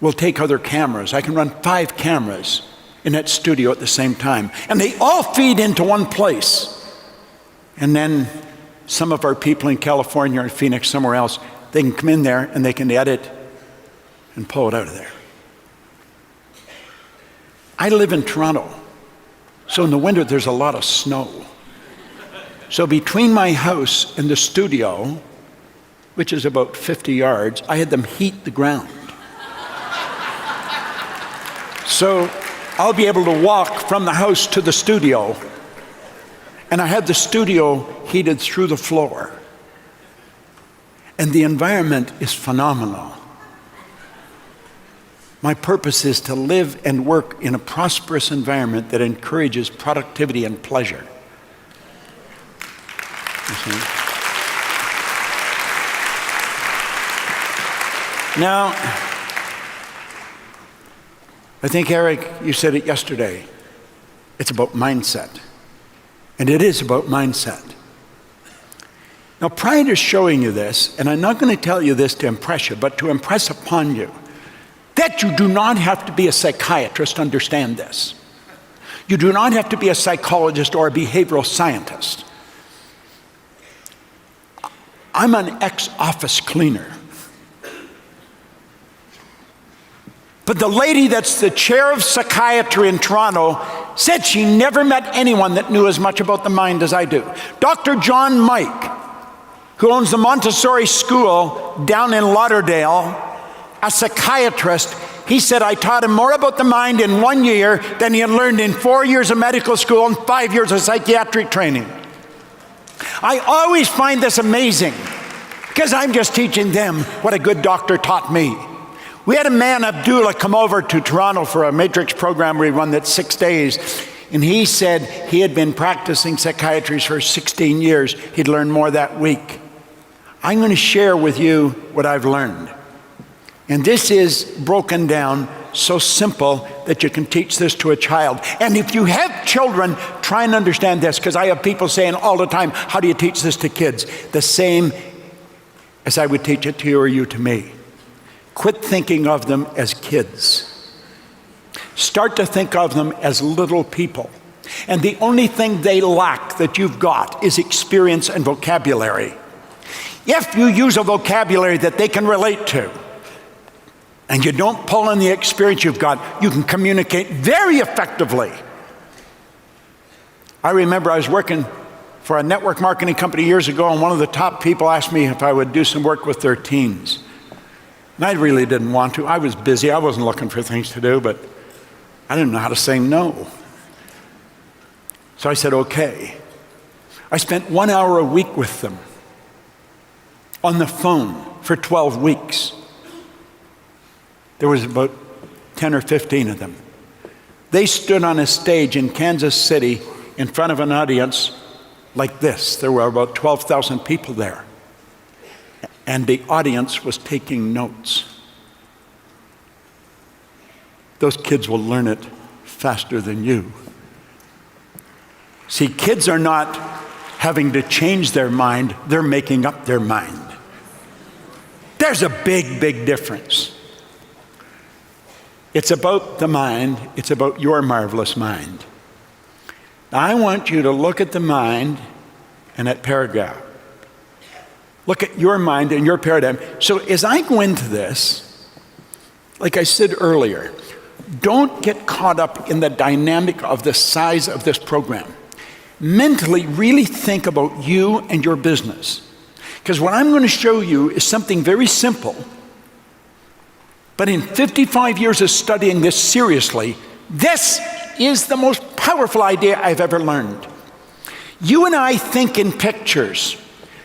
will take other cameras. I can run 5 cameras in that studio at the same time. And they all feed into one place. And then some of our people in California or Phoenix, somewhere else, they can come in there and they can edit and pull it out of there. I live in Toronto. So in the winter, there's a lot of snow. So between my house and the studio, which is about 50 yards, I had them heat the ground. So I'll be able to walk from the house to the studio, and I had the studio heated through the floor. And the environment is phenomenal. My purpose is to live and work in a prosperous environment that encourages productivity and pleasure. Now, I think, Eric, you said it yesterday. It's about mindset. And it is about mindset. Now, prior to showing you this, and I'm not going to tell you this to impress you, but to impress upon you, that you do not have to be a psychiatrist to understand this. You do not have to be a psychologist or a behavioral scientist. I'm an ex-office cleaner. But the lady that's the chair of psychiatry in Toronto said she never met anyone that knew as much about the mind as I do. Dr. John Mike, who owns the Montessori school down in Lauderdale, a psychiatrist, he said I taught him more about the mind in 1 year than he had learned in 4 years of medical school and 5 years of psychiatric training. I always find this amazing because I'm just teaching them what a good doctor taught me. We had a man, Abdullah, come over to Toronto for a matrix program we run that's 6 days, and he said he had been practicing psychiatry for 16 years. He'd learned more that week. I'm going to share with you what I've learned. And this is broken down so simple that you can teach this to a child. And if you have children, try and understand this, because I have people saying all the time, how do you teach this to kids? The same as I would teach it to you or you to me. Quit thinking of them as kids. Start to think of them as little people. And the only thing they lack that you've got is experience and vocabulary. If you use a vocabulary that they can relate to, and you don't pull in the experience you've got, you can communicate very effectively. I remember I was working for a network marketing company years ago, and one of the top people asked me if I would do some work with their teens. And I really didn't want to. I was busy. I wasn't looking for things to do, but I didn't know how to say no. So I said, okay. I spent 1 hour a week with them on the phone for 12 weeks. There was about 10 or 15 of them. They stood on a stage in Kansas City in front of an audience like this. There were about 12,000 people there. And the audience was taking notes. Those kids will learn it faster than you. See, kids are not having to change their mind, they're making up their mind. There's a big, big difference. It's about the mind, it's about your marvelous mind. Now, I want you to look at the mind and that paragraph. Look at your mind and your paradigm. So as I go into this, like I said earlier, don't get caught up in the dynamic of the size of this program. Mentally, really think about you and your business. Because what I'm going to show you is something very simple. But in 55 years of studying this seriously, this is the most powerful idea I've ever learned. You and I think in pictures.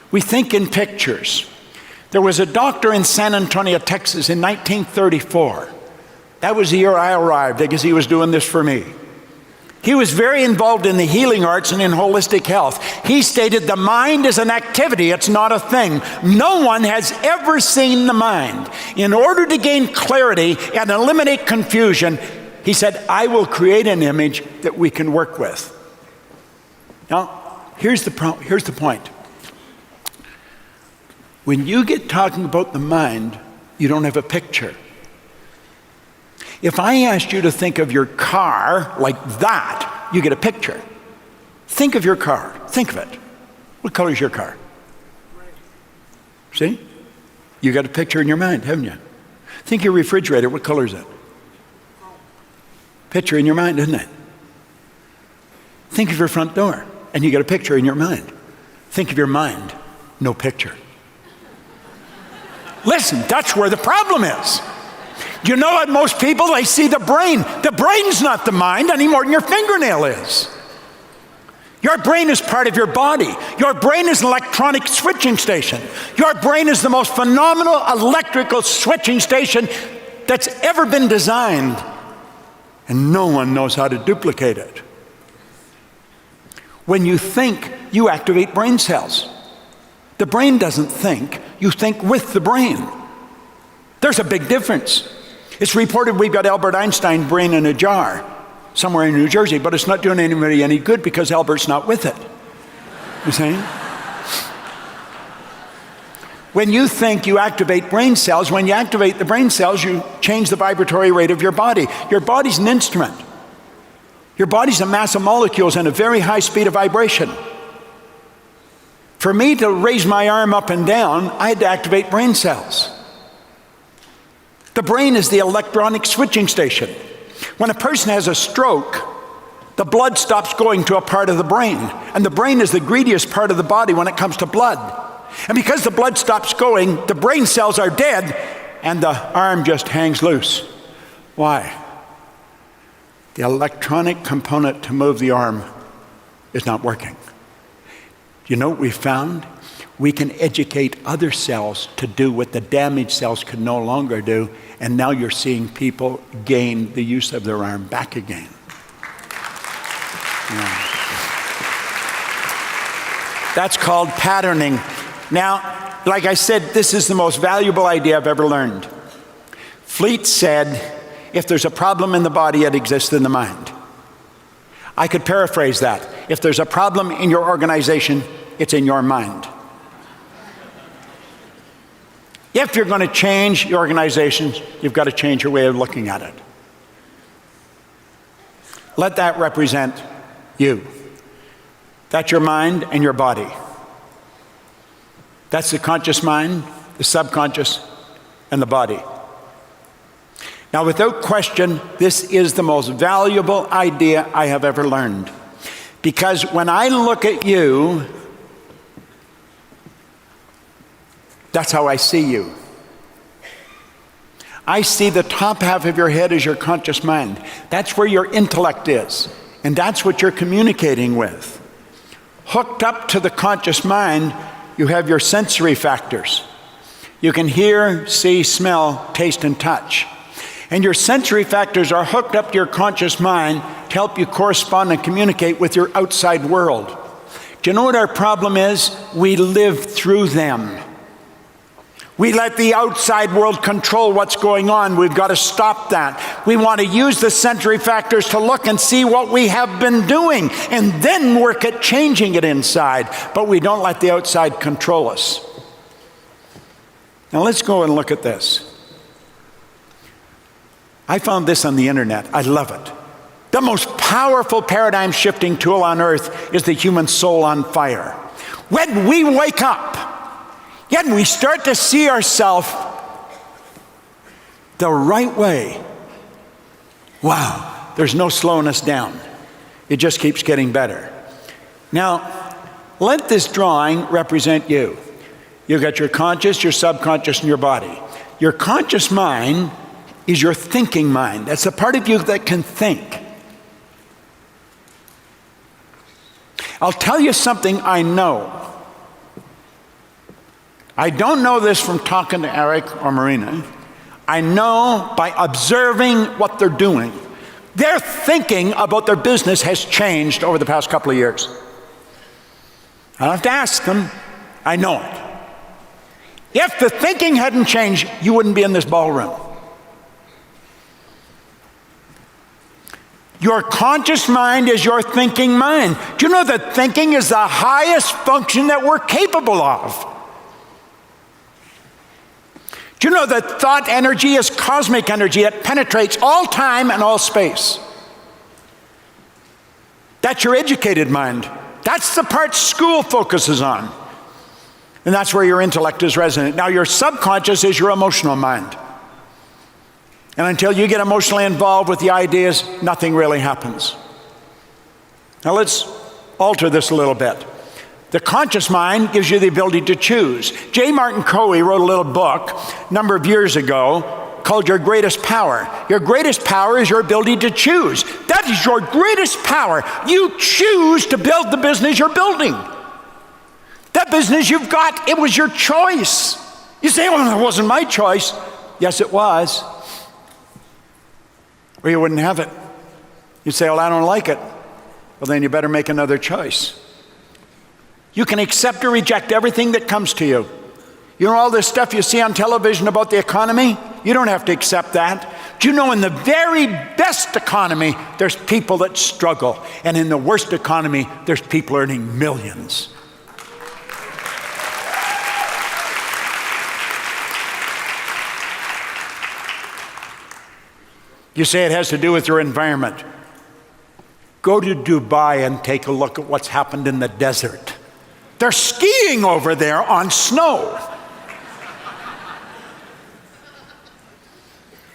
We think in pictures. There was a doctor in San Antonio, Texas in 1934. That was the year I arrived because he was doing this for me. He was very involved in the healing arts and in holistic health. He stated the mind is an activity, it's not a thing. No one has ever seen the mind. In order to gain clarity and eliminate confusion, he said, I will create an image that we can work with. Now, here's the point. When you get talking about the mind, you don't have a picture. If I asked you to think of your car like that, you get a picture. Think of your car. Think of it. What color is your car? See? You got a picture in your mind, haven't you? Think of your refrigerator. What color is it? Picture in your mind, isn't it? Think of your front door, and you got a picture in your mind. Think of your mind. No picture. Listen, that's where the problem is. You know what most people, they see the brain. The brain's not the mind any more than your fingernail is. Your brain is part of your body. Your brain is an electronic switching station. Your brain is the most phenomenal electrical switching station that's ever been designed. And no one knows how to duplicate it. When you think, you activate brain cells. The brain doesn't think, you think with the brain. There's a big difference. It's reported we've got Albert Einstein's brain in a jar somewhere in New Jersey, but it's not doing anybody any good because Albert's not with it. You see? When you think, you activate brain cells. When you activate the brain cells, you change the vibratory rate of your body. Your body's an instrument. Your body's a mass of molecules and a very high speed of vibration. For me to raise my arm up and down, I had to activate brain cells. The brain is the electronic switching station. When a person has a stroke, the blood stops going to a part of the brain, and the brain is the greediest part of the body when it comes to blood. And because the blood stops going, the brain cells are dead, and the arm just hangs loose. Why? The electronic component to move the arm is not working. You know what we found? We can educate other cells to do what the damaged cells could no longer do, and now you're seeing people gain the use of their arm back again. Yeah. That's called patterning. Now, like I said, this is the most valuable idea I've ever learned. Fleet said, if there's a problem in the body, it exists in the mind. I could paraphrase that. If there's a problem in your organization, it's in your mind. If you're going to change your organization, you've got to change your way of looking at it. Let that represent you. That's your mind and your body. That's the conscious mind, the subconscious, and the body. Now, without question, this is the most valuable idea I have ever learned. Because when I look at you, that's how I see you. I see the top half of your head as your conscious mind. That's where your intellect is. And that's what you're communicating with. Hooked up to the conscious mind, you have your sensory factors. You can hear, see, smell, taste, and touch. And your sensory factors are hooked up to your conscious mind to help you correspond and communicate with your outside world. Do you know what our problem is? We live through them. We let the outside world control what's going on. We've got to stop that. We want to use the sensory factors to look and see what we have been doing and then work at changing it inside. But we don't let the outside control us. Now let's go and look at this. I found this on the internet. I love it. The most powerful paradigm shifting tool on earth is the human soul on fire. When we wake up, yet we start to see ourselves the right way. Wow, there's no slowing us down. It just keeps getting better. Now, let this drawing represent you. You've got your conscious, your subconscious, and your body. Your conscious mind is your thinking mind. That's the part of you that can think. I'll tell you something I know. I don't know this from talking to Eric or Marina. I know by observing what they're doing. Their thinking about their business has changed over the past couple of years. I don't have to ask them. I know it. If the thinking hadn't changed, you wouldn't be in this ballroom. Your conscious mind is your thinking mind. Do you know that thinking is the highest function that we're capable of? Do you know that thought energy is cosmic energy? It penetrates all time and all space. That's your educated mind. That's the part school focuses on. And that's where your intellect is resident. Now, your subconscious is your emotional mind. And until you get emotionally involved with the ideas, nothing really happens. Now, let's alter this a little bit. The conscious mind gives you the ability to choose. J. Martin Coe wrote a little book a number of years ago called Your Greatest Power. Your greatest power is your ability to choose. That is your greatest power. You choose to build the business you're building. That business you've got, it was your choice. You say, well, it wasn't my choice. Yes, it was. Or you wouldn't have it. You say, well, I don't like it. Well, then you better make another choice. You can accept or reject everything that comes to you. You know all this stuff you see on television about the economy? You don't have to accept that. Do you know in the very best economy, there's people that struggle. And in the worst economy, there's people earning millions. You say it has to do with your environment. Go to Dubai and take a look at what's happened in the desert. They're skiing over there on snow.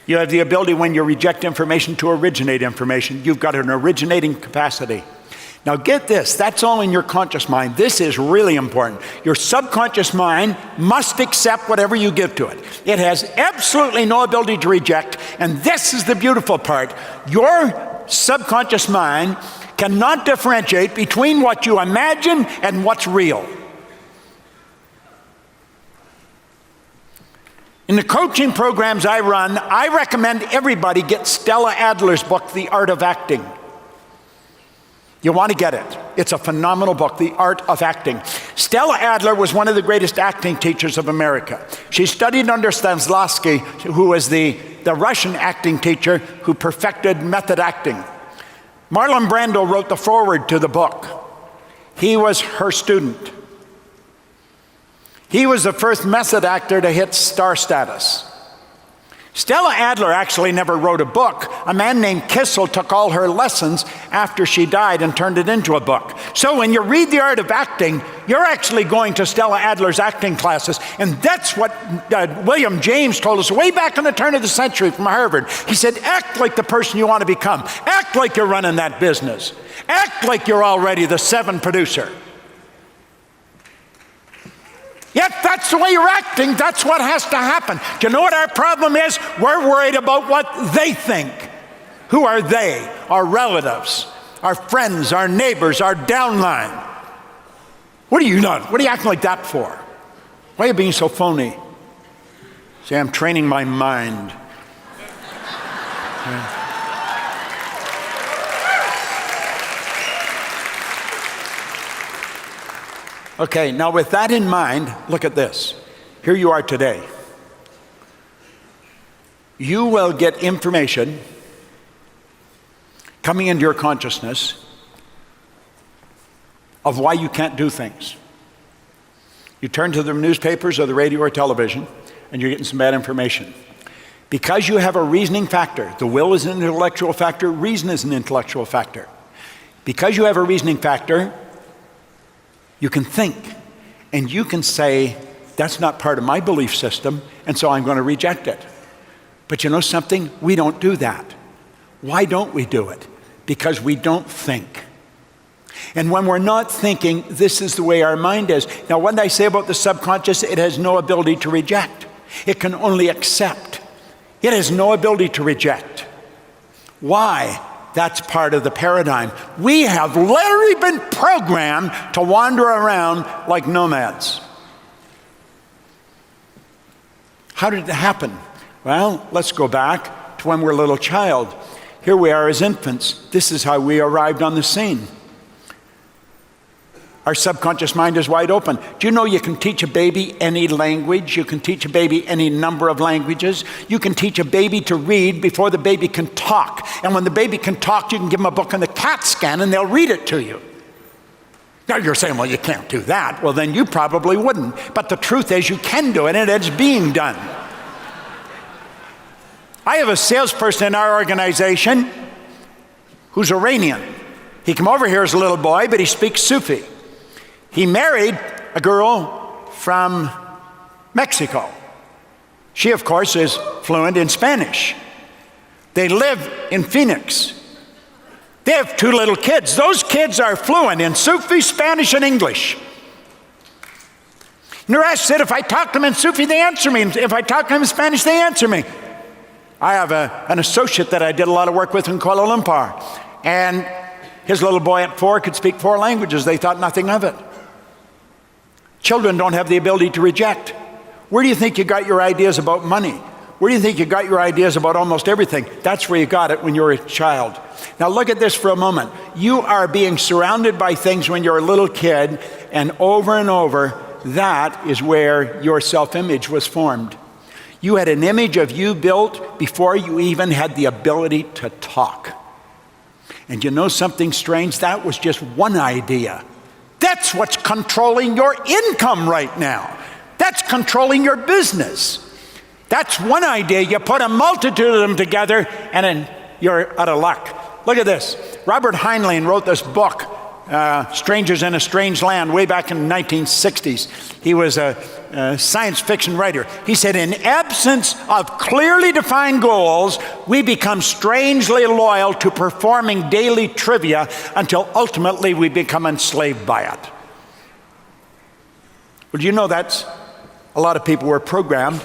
You have the ability when you reject information to originate information. You've got an originating capacity. Now get this, that's all in your conscious mind. This is really important. Your subconscious mind must accept whatever you give to it. It has absolutely no ability to reject, and this is the beautiful part. Your subconscious mind cannot differentiate between what you imagine and what's real. In the coaching programs I run, I recommend everybody get Stella Adler's book, The Art of Acting. You want to get it. It's a phenomenal book, The Art of Acting. Stella Adler was one of the greatest acting teachers of America. She studied under Stanislavski, who was the Russian acting teacher who perfected method acting. Marlon Brando wrote the foreword to the book. He was her student. He was the first method actor to hit star status. Stella Adler actually never wrote a book. A man named Kissel took all her lessons after she died and turned it into a book. So when you read The Art of Acting, you're actually going to Stella Adler's acting classes. And that's what William James told us way back in the turn of the century from Harvard. He said, act like the person you want to become. Act like you're running that business. Act like you're already the 7 producer. Yet that's the way you're acting. That's what has to happen. Do you know what our problem is? We're worried about what they think. Who are they? Our relatives, our friends, our neighbors, our downline. What are you not? What are you acting like that for? Why are you being so phony? Say, I'm training my mind. Okay, now with that in mind, look at this. Here you are today. You will get information coming into your consciousness of why you can't do things. You turn to the newspapers or the radio or television, and you're getting some bad information. Because you have a reasoning factor, the will is an intellectual factor, reason is an intellectual factor. Because you have a reasoning factor, you can think, and you can say, that's not part of my belief system, and so I'm going to reject it. But you know something? We don't do that. Why don't we do it? Because we don't think. And when we're not thinking, this is the way our mind is. Now, what I say about the subconscious, it has no ability to reject. It can only accept. It has no ability to reject. Why? That's part of the paradigm. We have literally been programmed to wander around like nomads. How did it happen? Well, let's go back to when we're a little child. Here we are as infants. This is how we arrived on the scene. Our subconscious mind is wide open. Do you know you can teach a baby any language? You can teach a baby any number of languages. You can teach a baby to read before the baby can talk. And when the baby can talk, you can give them a book on the CAT scan and they'll read it to you. Now you're saying, well, you can't do that. Well, then you probably wouldn't. But the truth is you can do it and it's being done. I have a salesperson in our organization who's Iranian. He came over here as a little boy, but he speaks Sufi. He married a girl from Mexico. She, of course, is fluent in Spanish. They live in Phoenix. They have 2 little kids. Those kids are fluent in Sufi, Spanish, and English. Naresh said, if I talk to them in Sufi, they answer me. If I talk to them in Spanish, they answer me. I have an associate that I did a lot of work with in Kuala Lumpur. And his little boy at 4 could speak 4 languages. They thought nothing of it. Children don't have the ability to reject. Where do you think you got your ideas about money? Where do you think you got your ideas about almost everything? That's where you got it when you were a child. Now look at this for a moment. You are being surrounded by things when you're a little kid, and over, that is where your self-image was formed. You had an image of you built before you even had the ability to talk. And you know something strange? That was just one idea. That's what's controlling your income right now. That's controlling your business. That's one idea. You put a multitude of them together and then you're out of luck. Look at this. Robert Heinlein wrote this book, Strangers in a Strange Land, way back in the 1960s. He was a science fiction writer. He said, in absence of clearly defined goals, we become strangely loyal to performing daily trivia until ultimately we become enslaved by it. Well, do you know that's a lot of people were programmed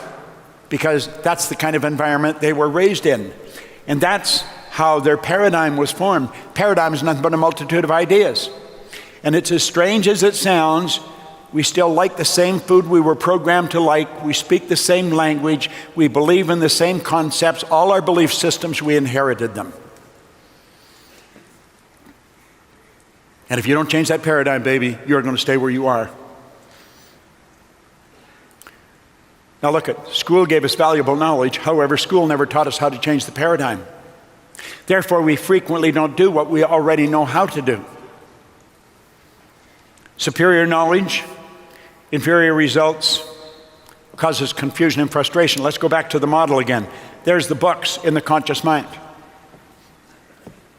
because that's the kind of environment they were raised in. And that's how their paradigm was formed. Paradigm is nothing but a multitude of ideas. And it's as strange as it sounds, we still like the same food we were programmed to like. We speak the same language. We believe in the same concepts. All our belief systems, we inherited them. And if you don't change that paradigm, baby, you're going to stay where you are. Now look at, school gave us valuable knowledge. However, school never taught us how to change the paradigm. Therefore, we frequently don't do what we already know how to do. Superior knowledge, inferior results, causes confusion and frustration. Let's go back to the model again. There's the books in the conscious mind.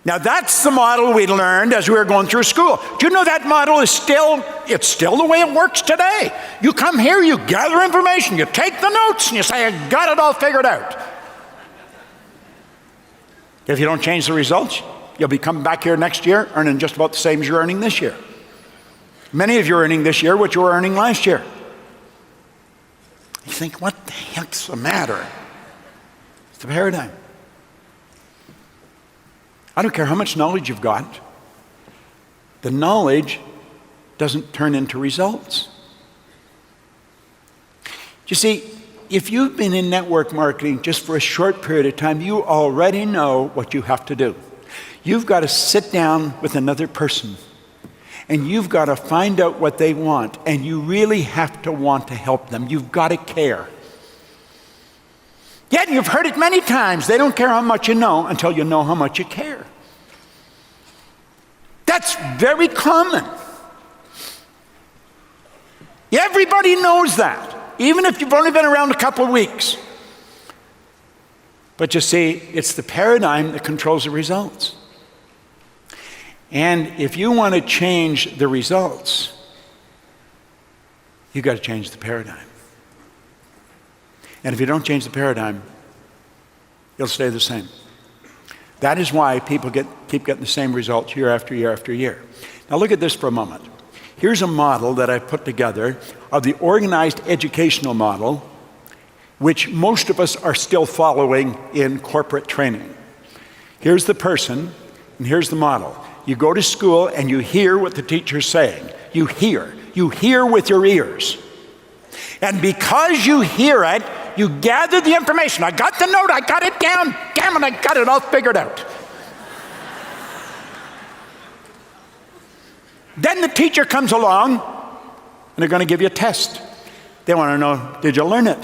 Now that's the model we learned as we were going through school. Do you know that model is still the way it works today? You come here, you gather information, you take the notes, and you say, I got it all figured out. If you don't change the results, you'll be coming back here next year earning just about the same as you're earning this year. Many of you are earning this year what you were earning last year. You think, what the heck's the matter? It's the paradigm. I don't care how much knowledge you've got. The knowledge doesn't turn into results. You see, if you've been in network marketing just for a short period of time, you already know what you have to do. You've got to sit down with another person, and you've got to find out what they want, and you really have to want to help them. You've got to care. Yet you've heard it many times. They don't care how much you know until you know how much you care. That's very common. Everybody knows that, even if you've only been around a couple of weeks. But you see, it's the paradigm that controls the results. And if you want to change the results, you've got to change the paradigm. And if you don't change the paradigm, it'll stay the same. That is why people keep getting the same results year after year after year. Now look at this for a moment. Here's a model that I put together of the organized educational model, which most of us are still following in corporate training. Here's the person, and here's the model. You go to school and you hear what the teacher's saying. You hear with your ears. And because you hear it, you gather the information. I got the note, I got it down, damn it, I got it all figured out. Then the teacher comes along, and they're going to give you a test. They want to know, did you learn it?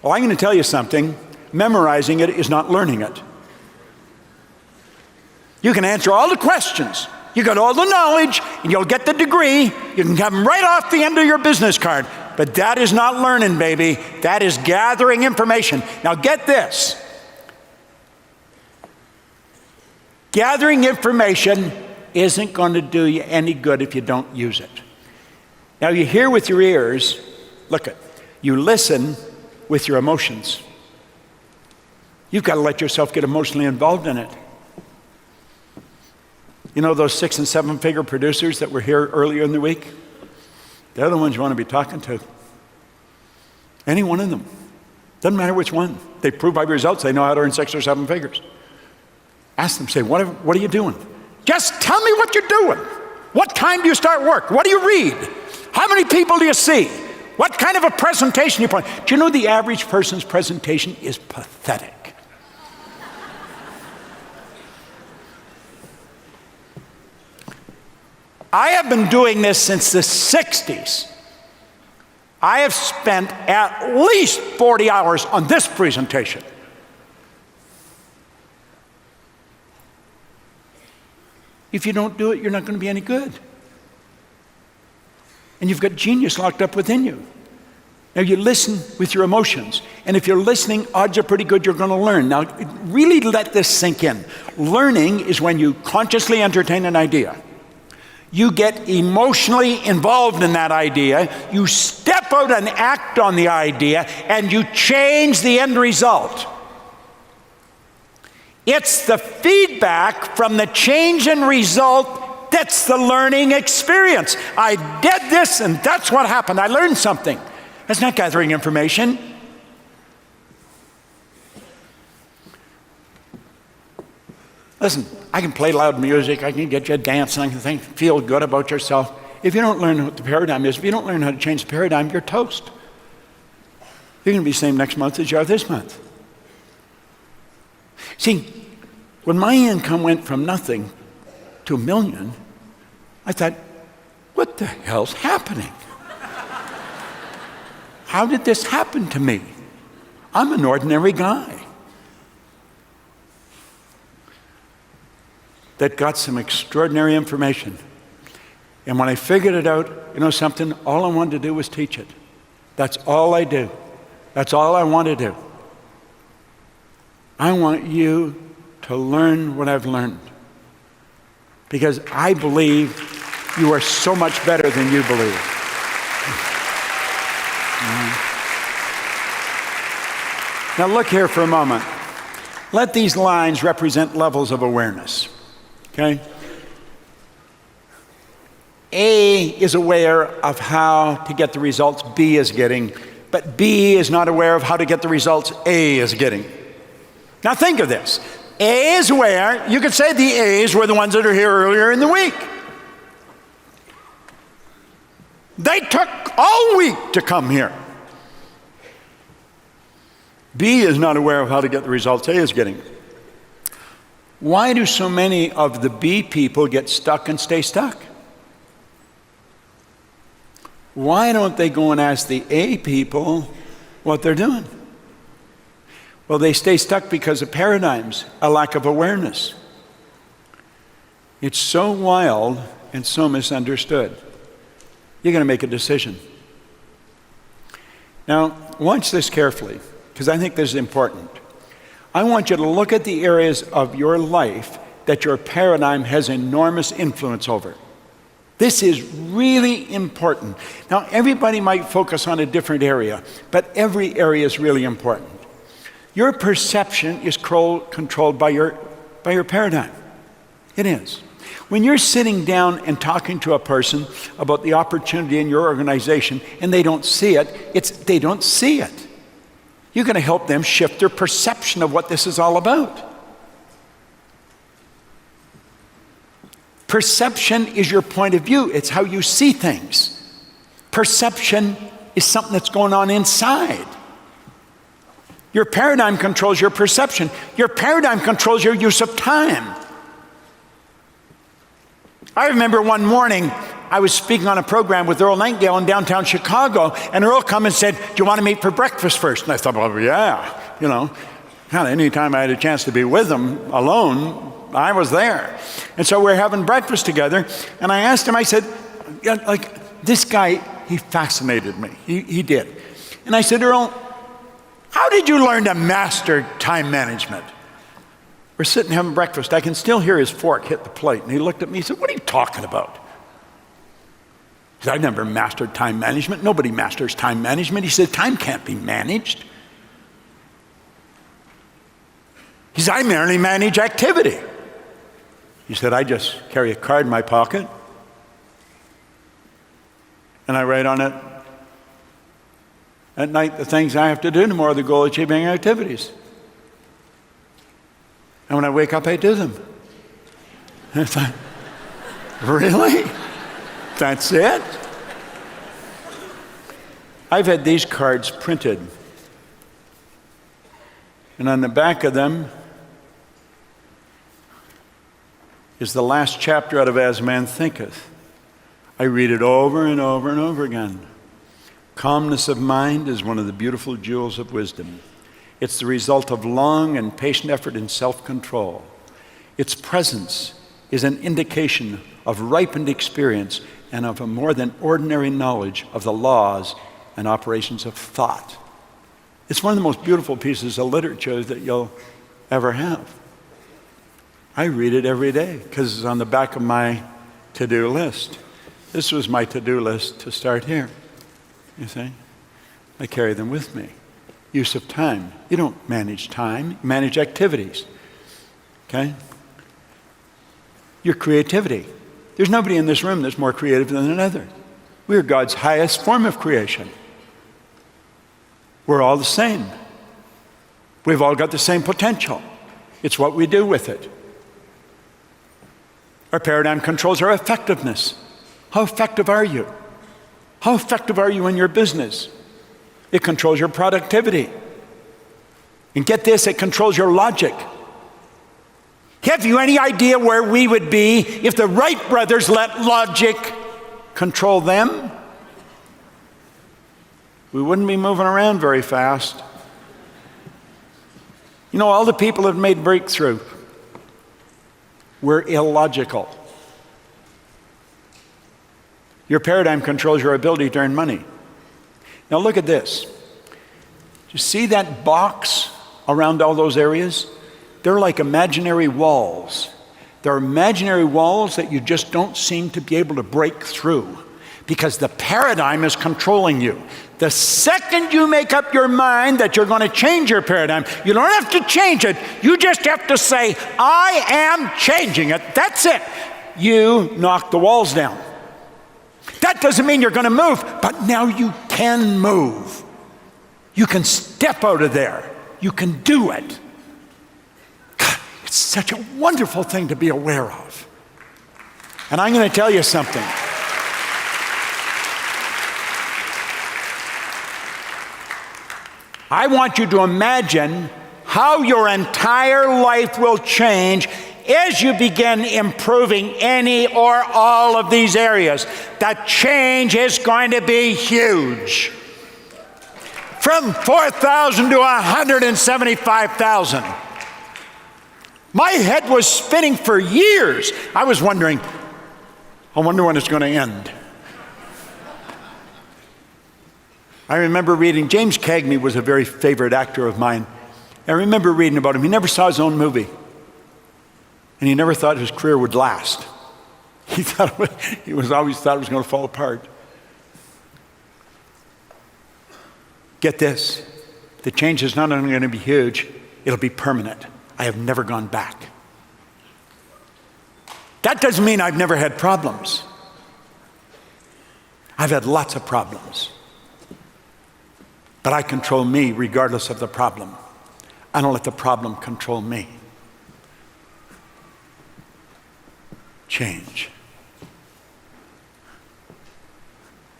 Well, I'm going to tell you something. Memorizing it is not learning it. You can answer all the questions. You got all the knowledge, and you'll get the degree. You can have them right off the end of your business card. But that is not learning, baby. That is gathering information. Now get this. Gathering information isn't going to do you any good if you don't use it. Now you hear with your ears, look at, you listen with your emotions. You've got to let yourself get emotionally involved in it. You know those 6- and 7-figure producers that were here earlier in the week? They're the ones you want to be talking to. Any one of them. Doesn't matter which one. They prove by results they know how to earn 6 or 7 figures. Ask them, say, what are you doing? Just tell me what you're doing. What time do you start work? What do you read? How many people do you see? What kind of a presentation you put? Do you know the average person's presentation is pathetic? I have been doing this since the 60s. I have spent at least 40 hours on this presentation. If you don't do it, you're not going to be any good. And you've got genius locked up within you. Now you listen with your emotions. And if you're listening, odds are pretty good you're going to learn. Now really let this sink in. Learning is when you consciously entertain an idea. You get emotionally involved in that idea. You step out and act on the idea, and you change the end result. It's the feedback from the change in result that's the learning experience. I did this, and that's what happened. I learned something. That's not gathering information. Listen, I can play loud music, I can get you dancing, I can feel good about yourself. If you don't learn what the paradigm is, if you don't learn how to change the paradigm, you're toast. You're going to be the same next month as you are this month. See, when my income went from nothing to $1 million, I thought, what the hell's happening? How did this happen to me? I'm an ordinary guy that got some extraordinary information. And when I figured it out, you know something, all I wanted to do was teach it. That's all I do. That's all I want to do. I want you to learn what I've learned. Because I believe you are so much better than you believe. Now look here for a moment. Let these lines represent levels of awareness. Okay? A is aware of how to get the results B is getting, but B is not aware of how to get the results A is getting. Now think of this. A is aware. You could say the A's were the ones that are here earlier in the week. They took all week to come here. B is not aware of how to get the results A is getting. Why do so many of the B people get stuck and stay stuck? Why don't they go and ask the A people what they're doing? Well, they stay stuck because of paradigms, a lack of awareness. It's so wild and so misunderstood. You're going to make a decision. Now, watch this carefully, because I think this is important. I want you to look at the areas of your life that your paradigm has enormous influence over. This is really important. Now, everybody might focus on a different area, but every area is really important. Your perception is controlled by your paradigm. It is. When you're sitting down and talking to a person about the opportunity in your organization and they don't see it, they don't see it. You're going to help them shift their perception of what this is all about. Perception is your point of view. It's how you see things. Perception is something that's going on inside. Your paradigm controls your perception. Your paradigm controls your use of time. I remember one morning, I was speaking on a program with Earl Nightingale in downtown Chicago, and Earl come and said, "Do you want to meet for breakfast first?" And I thought, well, yeah, anytime I had a chance to be with him alone, I was there. And so we're having breakfast together, and I asked him, I said, this guy, he fascinated me. He did. And I said, "Earl, how did you learn to master time management?" We're sitting having breakfast. I can still hear his fork hit the plate. And he looked at me and said, "What are you talking about?" He said, "I never mastered time management. Nobody masters time management." He said, "Time can't be managed." He said, "I merely manage activity." He said, "I just carry a card in my pocket and I write on it at night the things I have to do tomorrow, the goal achieving activities. And when I wake up, I do them." And I thought, really? That's it? I've had these cards printed. And on the back of them is the last chapter out of As Man Thinketh. I read it over and over and over again. Calmness of mind is one of the beautiful jewels of wisdom. It's the result of long and patient effort in self-control. Its presence is an indication of ripened experience and of a more than ordinary knowledge of the laws and operations of thought. It's one of the most beautiful pieces of literature that you'll ever have. I read it every day because it's on the back of my to-do list. This was my to-do list to start here. You see? I carry them with me. Use of time. You don't manage time, you manage activities. Okay? Your creativity. There's nobody in this room that's more creative than another. We are God's highest form of creation. We're all the same. We've all got the same potential. It's what we do with it. Our paradigm controls our effectiveness. How effective are you? How effective are you in your business? It controls your productivity. And get this, it controls your logic. Have you any idea where we would be if the Wright brothers let logic control them? We wouldn't be moving around very fast. You know, all the people that have made breakthrough were illogical. Your paradigm controls your ability to earn money. Now look at this. Do you see that box around all those areas? They're like imaginary walls. They're imaginary walls that you just don't seem to be able to break through because the paradigm is controlling you. The second you make up your mind that you're going to change your paradigm, you don't have to change it. You just have to say, "I am changing it." That's it. You knock the walls down. That doesn't mean you're going to move, but now you can move. You can step out of there. You can do it. God, it's such a wonderful thing to be aware of. And I'm going to tell you something. I want you to imagine how your entire life will change as you begin improving any or all of these areas. The change is going to be huge. From 4,000 to 175,000. My head was spinning for years. I was wondering, I wonder when it's going to end. I remember reading, James Cagney was a very favorite actor of mine. I remember reading about him. He never saw his own movie. And he never thought his career would last. He always thought it was going to fall apart. Get this, the change is not only going to be huge, it'll be permanent. I have never gone back. That doesn't mean I've never had problems. I've had lots of problems. But I control me regardless of the problem. I don't let the problem control me. Change.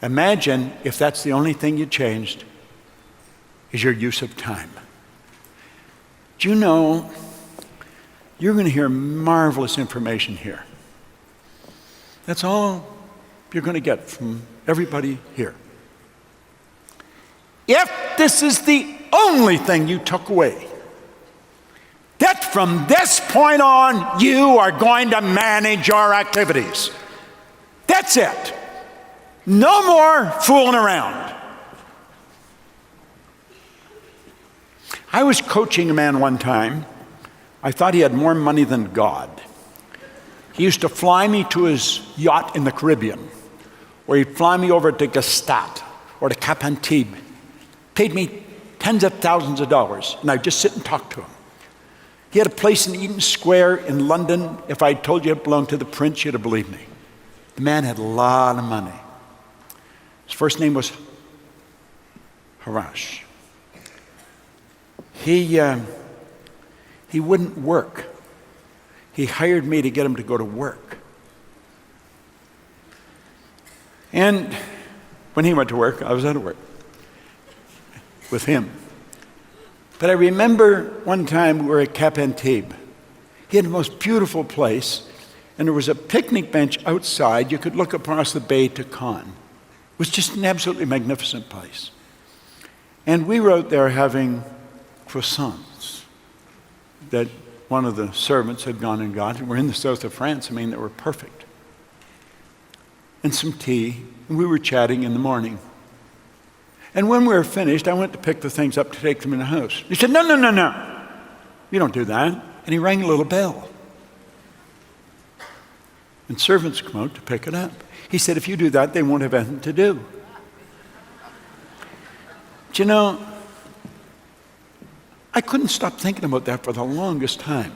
Imagine if that's the only thing you changed is your use of time. Do you know, you're going to hear marvelous information here. That's all you're going to get from everybody here. If this is the only thing you took away, that from this point on, you are going to manage your activities. That's it. No more fooling around. I was coaching a man one time. I thought he had more money than God. He used to fly me to his yacht in the Caribbean, or he'd fly me over to Gstaad or to Cap Antibes. Paid me tens of thousands of dollars, and I'd just sit and talk to him. He had a place in Eaton Square in London. If I told you it belonged to the prince, you'd have believed me. The man had a lot of money. His first name was Harash. He wouldn't work. He hired me to get him to go to work. And when he went to work, I was out of work with him. But I remember one time we were at Cap Antibes. He had the most beautiful place, and there was a picnic bench outside. You could look across the bay to Cannes. It was just an absolutely magnificent place. And we were out there having croissants that one of the servants had gone and got. And we're in the south of France. I mean, they were perfect. And some tea, and we were chatting in the morning. And when we were finished, I went to pick the things up to take them in the house. He said, no. You don't do that. And he rang a little bell. And servants come out to pick it up. He said, if you do that, they won't have anything to do. But you know, I couldn't stop thinking about that for the longest time.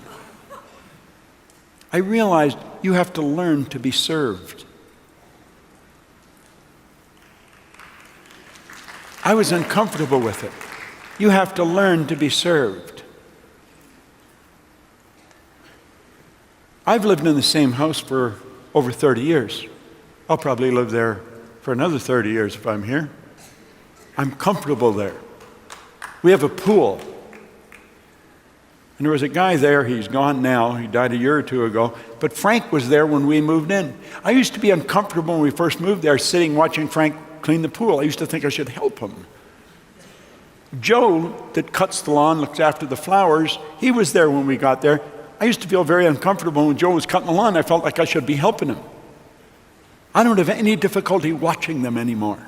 I realized you have to learn to be served. I was uncomfortable with it. You have to learn to be served. I've lived in the same house for over 30 years. I'll probably live there for another 30 years if I'm here. I'm comfortable there. We have a pool. And there was a guy there, he's gone now, he died a year or two ago, but Frank was there when we moved in. I used to be uncomfortable when we first moved there, sitting watching Frank clean the pool. I used to think I should help him. Joe, that cuts the lawn, looks after the flowers, he was there when we got there. I used to feel very uncomfortable when Joe was cutting the lawn. I felt like I should be helping him. I don't have any difficulty watching them anymore.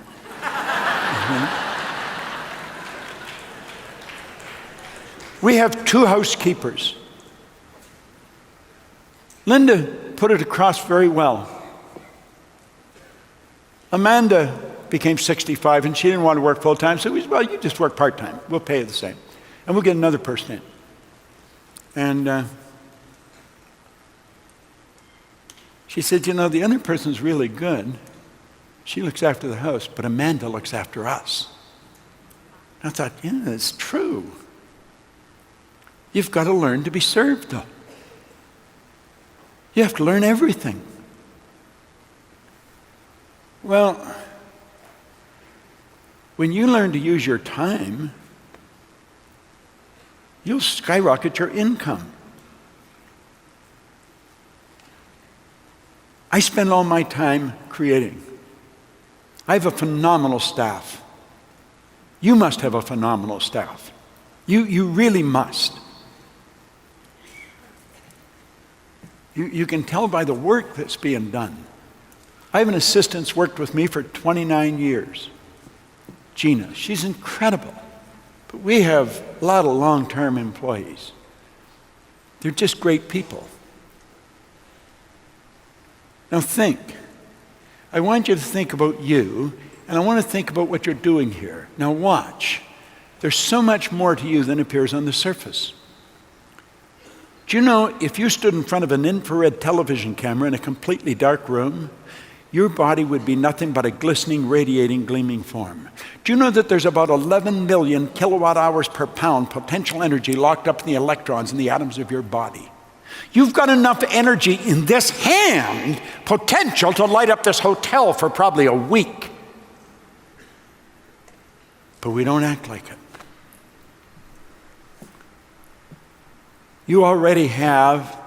We have 2 housekeepers. Linda put it across very well. Amanda became 65 and she didn't want to work full time, so we said, well, you just work part time. We'll pay you the same. And we'll get another person in. And she said, you know, the other person's really good. She looks after the house, but Amanda looks after us. And I thought, yeah, it's true. You've got to learn to be served, though. You have to learn everything. Well, when you learn to use your time, you'll skyrocket your income. I spend all my time creating. I have a phenomenal staff. You must have a phenomenal staff. You really must. You can tell by the work that's being done. I have an assistant that's worked with me for 29 years. Gina, she's incredible. But we have a lot of long-term employees. They're just great people. Now think. I want you to think about you, and I want to think about what you're doing here. Now watch. There's so much more to you than appears on the surface. Do you know, if you stood in front of an infrared television camera in a completely dark room, your body would be nothing but a glistening, radiating, gleaming form. Do you know that there's about 11 million kilowatt hours per pound potential energy locked up in the electrons in the atoms of your body? You've got enough energy in this hand, potential, to light up this hotel for probably a week. But we don't act like it. You already have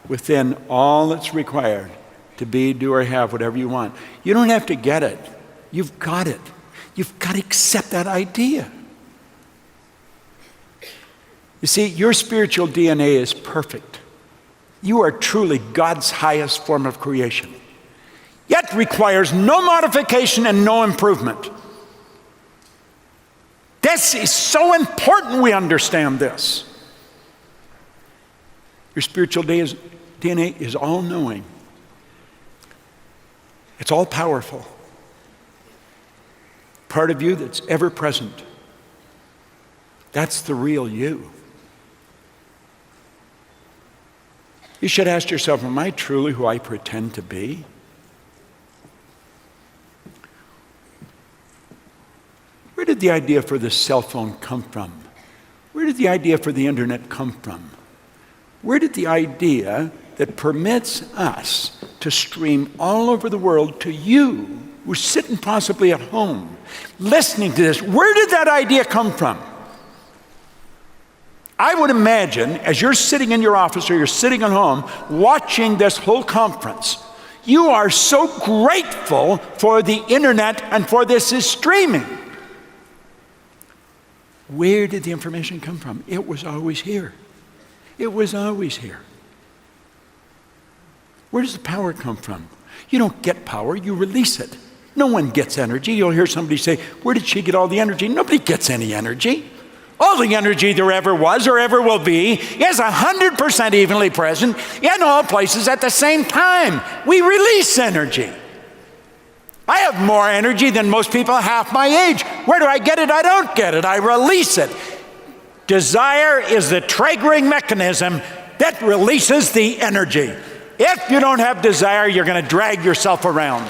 within all that's required to be, do, or have whatever you want. You don't have to get it. You've got it. You've got to accept that idea. You see, your spiritual DNA is perfect. You are truly God's highest form of creation, yet requires no modification and no improvement. This is so important we understand this. Your spiritual DNA is all-knowing. It's all-powerful. Part of you that's ever-present. That's the real you. You should ask yourself, am I truly who I pretend to be? Where did the idea for the cell phone come from? Where did the idea for the internet come from? Where did the idea that permits us to stream all over the world to you who's sitting possibly at home, listening to this, where did that idea come from? I would imagine, as you're sitting in your office or you're sitting at home watching this whole conference, you are so grateful for the internet and for this is streaming. Where did the information come from? It was always here. It was always here. Where does the power come from? You don't get power, you release it. No one gets energy. You'll hear somebody say, where did she get all the energy? Nobody gets any energy. All the energy there ever was or ever will be is 100% evenly present in all places at the same time. We release energy. I have more energy than most people half my age. Where do I get it? I don't get it. I release it. Desire is the triggering mechanism that releases the energy. If you don't have desire, you're going to drag yourself around.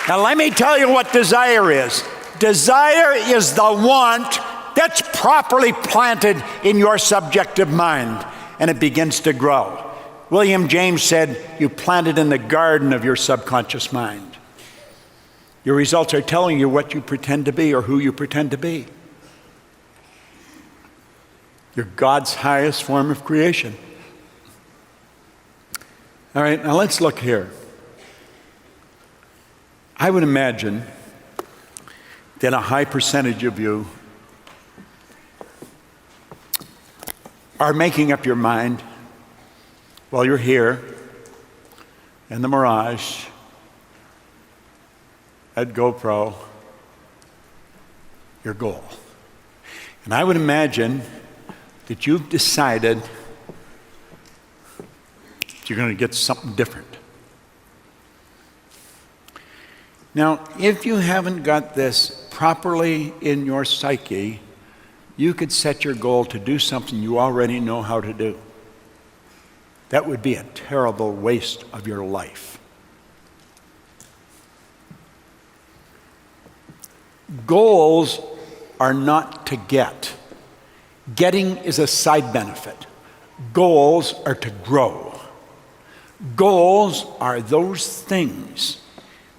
Now let me tell you what desire is. Desire is the want that's properly planted in your subjective mind, and it begins to grow. William James said, you plant it in the garden of your subconscious mind. Your results are telling you what you pretend to be or who you pretend to be. You're God's highest form of creation. All right, now let's look here. I would imagine that a high percentage of you are making up your mind while you're here in the Mirage at GoPro, your goal. And I would imagine that you've decided you're going to get something different. Now, if you haven't got this properly in your psyche, you could set your goal to do something you already know how to do. That would be a terrible waste of your life. Goals are not to get. Getting is a side benefit. Goals are to grow. Goals are those things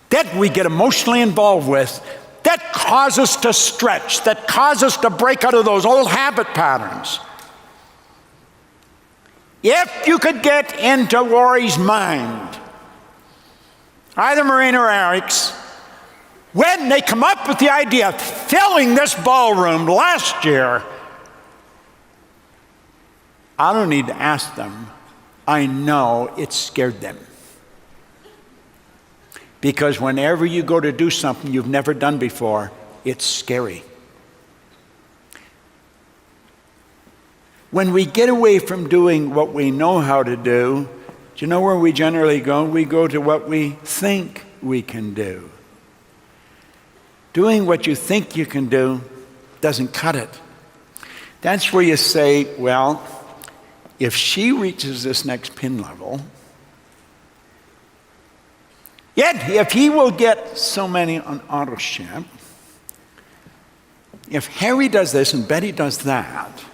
that we get emotionally involved with that cause us to stretch, that cause us to break out of those old habit patterns. If you could get into Rory's mind, either Maureen or Eric's, when they come up with the idea of filling this ballroom last year, I don't need to ask them. I know it scared them. Because whenever you go to do something you've never done before, it's scary. When we get away from doing what we know how to do you know where we generally go? We go to what we think we can do. Doing what you think you can do doesn't cut it. That's where you say, well, if she reaches this next pin level, yet if he will get so many on auto ship, if Harry does this and Betty does that,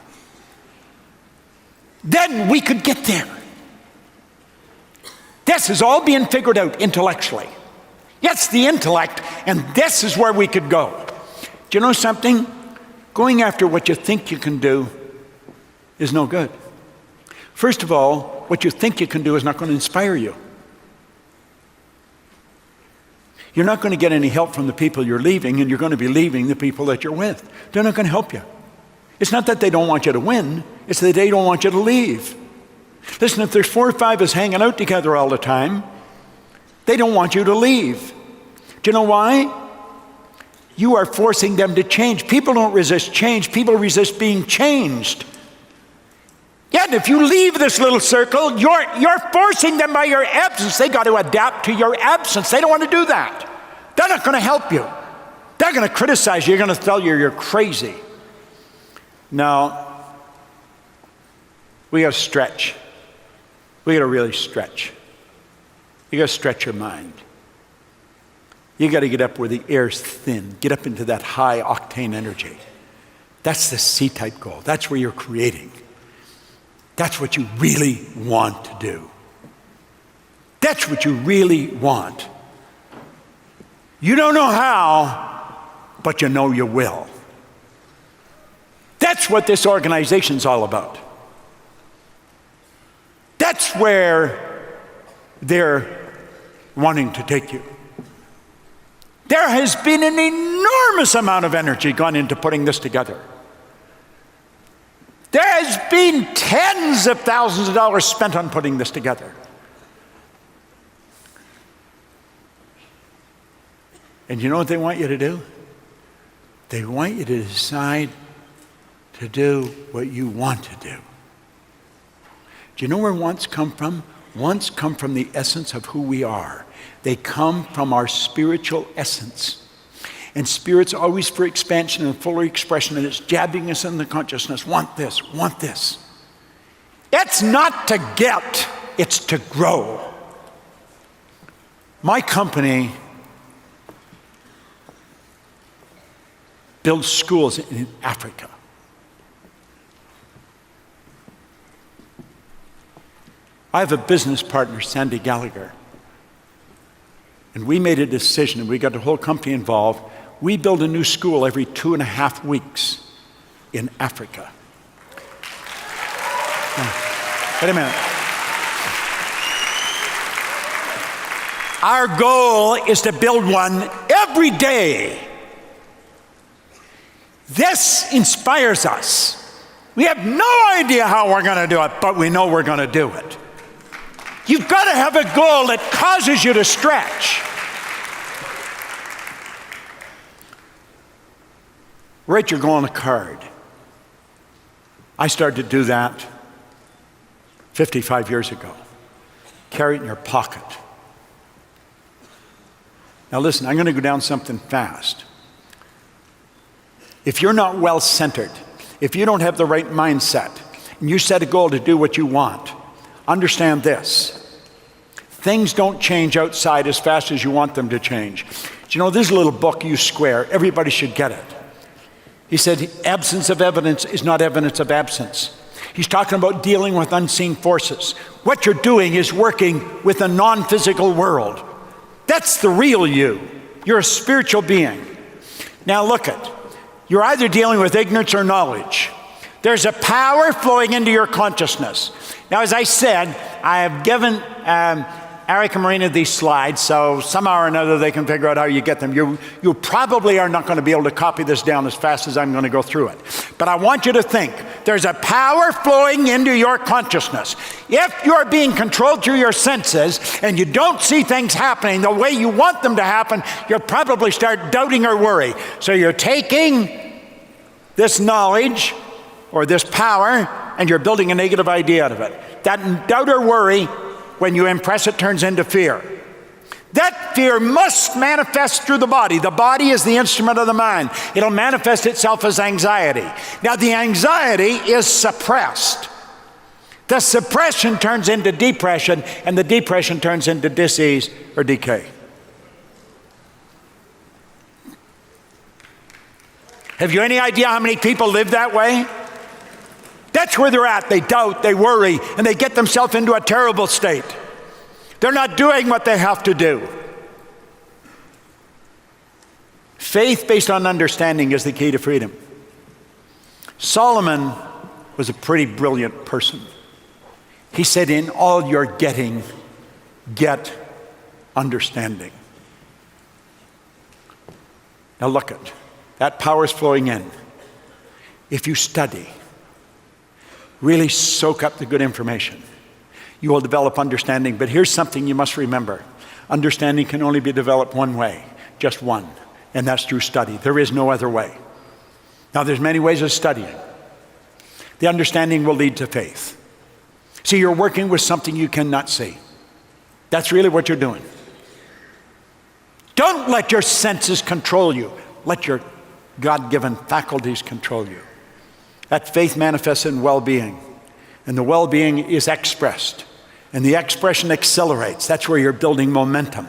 then we could get there. This is all being figured out intellectually. Yes, the intellect, and this is where we could go. Do you know something? Going after what you think you can do is no good. First of all, what you think you can do is not going to inspire you. You're not going to get any help from the people you're leaving, and you're going to be leaving the people that you're with. They're not going to help you. It's not that they don't want you to win, it's that they don't want you to leave. Listen, if there's 4 or 5 of us hanging out together all the time, they don't want you to leave. Do you know why? You are forcing them to change. People don't resist change. People resist being changed. Yet if you leave this little circle, you're forcing them by your absence. They got to adapt to your absence. They don't want to do that. They're not going to help you. They're going to criticize you. They're going to tell you you're crazy. No. We got to stretch. We got to really stretch. You got to stretch your mind. You got to get up where the air's thin. Get up into that high octane energy. That's the C-type goal. That's where you're creating. That's what you really want to do. That's what you really want. You don't know how, but you know you will. That's what this organization's all about. That's where they're wanting to take you. There has been an enormous amount of energy gone into putting this together. There has been tens of thousands of dollars spent on putting this together. And you know what they want you to do? They want you to decide to do what you want to do. Do you know where wants come from? Wants come from the essence of who we are. They come from our spiritual essence. And spirit's always for expansion and fuller expression, and it's jabbing us in the consciousness. Want this, want this. It's not to get, it's to grow. My company builds schools in Africa. I have a business partner, Sandy Gallagher, and we made a decision, and we got the whole company involved. We build a new school every 2.5 weeks in Africa. Wait a minute. Our goal is to build one every day. This inspires us. We have no idea how we're going to do it, but we know we're going to do it. You've got to have a goal that causes you to stretch. Write your goal on a card. I started to do that 55 years ago. Carry it in your pocket. Now listen, I'm going to go down something fast. If you're not well-centered, if you don't have the right mindset, and you set a goal to do what you want, understand this. Things don't change outside as fast as you want them to change. Do you know, this little book, You Square, everybody should get it. He said, absence of evidence is not evidence of absence. He's talking about dealing with unseen forces. What you're doing is working with a non-physical world. That's the real you. You're a spiritual being. Now look it. You're either dealing with ignorance or knowledge. There's a power flowing into your consciousness. Now, as I said, I have given Eric and Marina these slides, so somehow or another they can figure out how you get them. You probably are not going to be able to copy this down as fast as I'm going to go through it. But I want you to think, there's a power flowing into your consciousness. If you're being controlled through your senses and you don't see things happening the way you want them to happen, you'll probably start doubting or worry. So you're taking this knowledge or this power and you're building a negative idea out of it. That doubt or worry, when you impress it, turns into fear. That fear must manifest through the body. The body is the instrument of the mind. It'll manifest itself as anxiety. Now, the anxiety is suppressed. The suppression turns into depression, and the depression turns into disease or decay. Have you any idea how many people live that way? That's where they're at. They doubt, they worry, and they get themselves into a terrible state. They're not doing what they have to do. Faith based on understanding is the key to freedom. Solomon was a pretty brilliant person. He said, in all you're getting, get understanding. Now look at that power is flowing in. If you study, really soak up the good information, you will develop understanding. But here's something you must remember. Understanding can only be developed one way, just one, and that's through study. There is no other way. Now, there's many ways of studying. The understanding will lead to faith. See, you're working with something you cannot see. That's really what you're doing. Don't let your senses control you. Let your God-given faculties control you. That faith manifests in well-being, and the well-being is expressed, and the expression accelerates. That's where you're building momentum,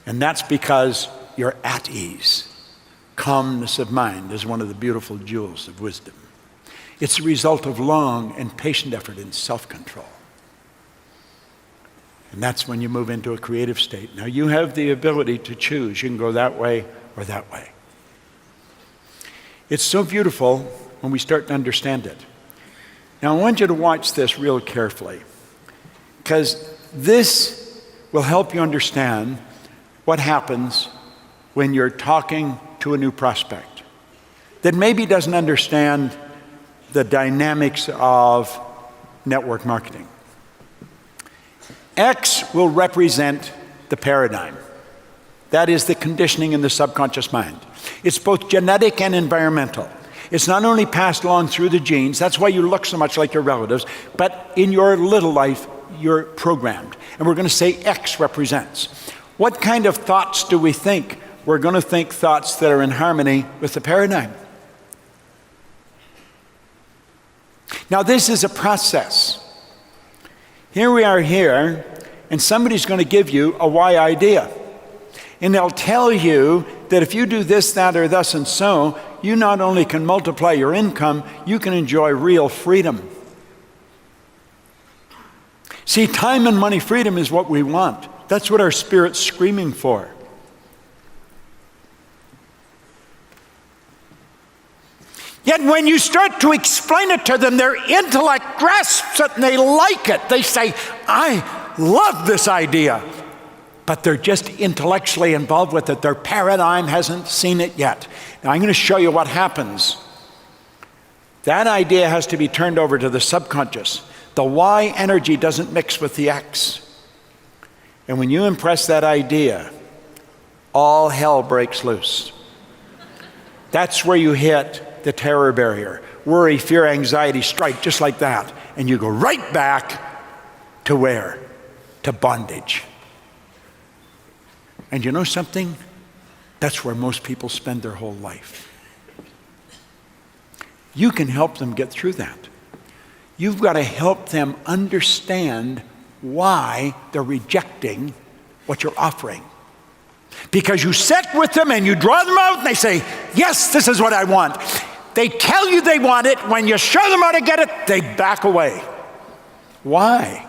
and that's because you're at ease. Calmness of mind is one of the beautiful jewels of wisdom. It's a result of long and patient effort in self-control, and that's when you move into a creative state. Now, you have the ability to choose. You can go that way or that way. It's so beautiful when we start to understand it. Now, I want you to watch this real carefully, because this will help you understand what happens when you're talking to a new prospect that maybe doesn't understand the dynamics of network marketing. X will represent the paradigm. That is the conditioning in the subconscious mind. It's both genetic and environmental. It's not only passed along through the genes, that's why you look so much like your relatives, but in your little life, you're programmed. And we're going to say X represents. What kind of thoughts do we think? We're going to think thoughts that are in harmony with the paradigm. Now, this is a process. Here we are here, and somebody's going to give you a Y idea. And they'll tell you that if you do this, that, or thus and so, you not only can multiply your income, you can enjoy real freedom. See, time and money freedom is what we want. That's what our spirit's screaming for. Yet when you start to explain it to them, their intellect grasps it and they like it. They say, I love this idea. But they're just intellectually involved with it. Their paradigm hasn't seen it yet. Now, I'm going to show you what happens. That idea has to be turned over to the subconscious. The Y energy doesn't mix with the X. And when you impress that idea, all hell breaks loose. That's where you hit the terror barrier. Worry, fear, anxiety strike just like that. And you go right back to where? To bondage. And you know something? That's where most people spend their whole life. You can help them get through that. You've got to help them understand why they're rejecting what you're offering. Because you sit with them and you draw them out and they say, yes, this is what I want. They tell you they want it. When you show them how to get it, they back away. Why?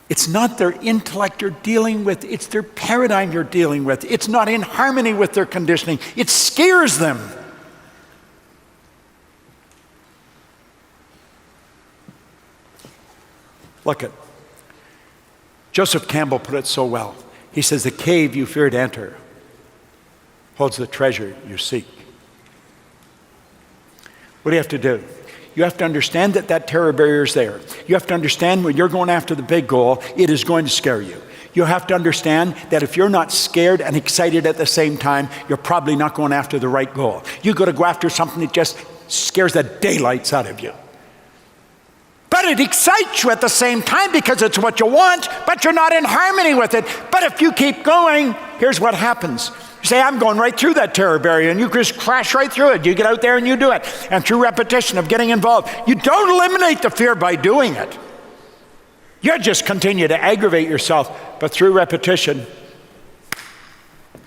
It's not their intellect you're dealing with, it's their paradigm you're dealing with. It's not in harmony with their conditioning. It scares them. Look at Joseph Campbell put it so well. He says, the cave you fear to enter holds the treasure you seek. What do you have to do? You have to understand that that terror barrier is there. You have to understand when you're going after the big goal, it is going to scare you. You have to understand that if you're not scared and excited at the same time, you're probably not going after the right goal. You got to go after something that just scares the daylights out of you. But it excites you at the same time because it's what you want, but you're not in harmony with it. But if you keep going, here's what happens. You say, I'm going right through that terror barrier, and you just crash right through it. You get out there and you do it. And through repetition of getting involved, you don't eliminate the fear by doing it. You just continue to aggravate yourself, but through repetition,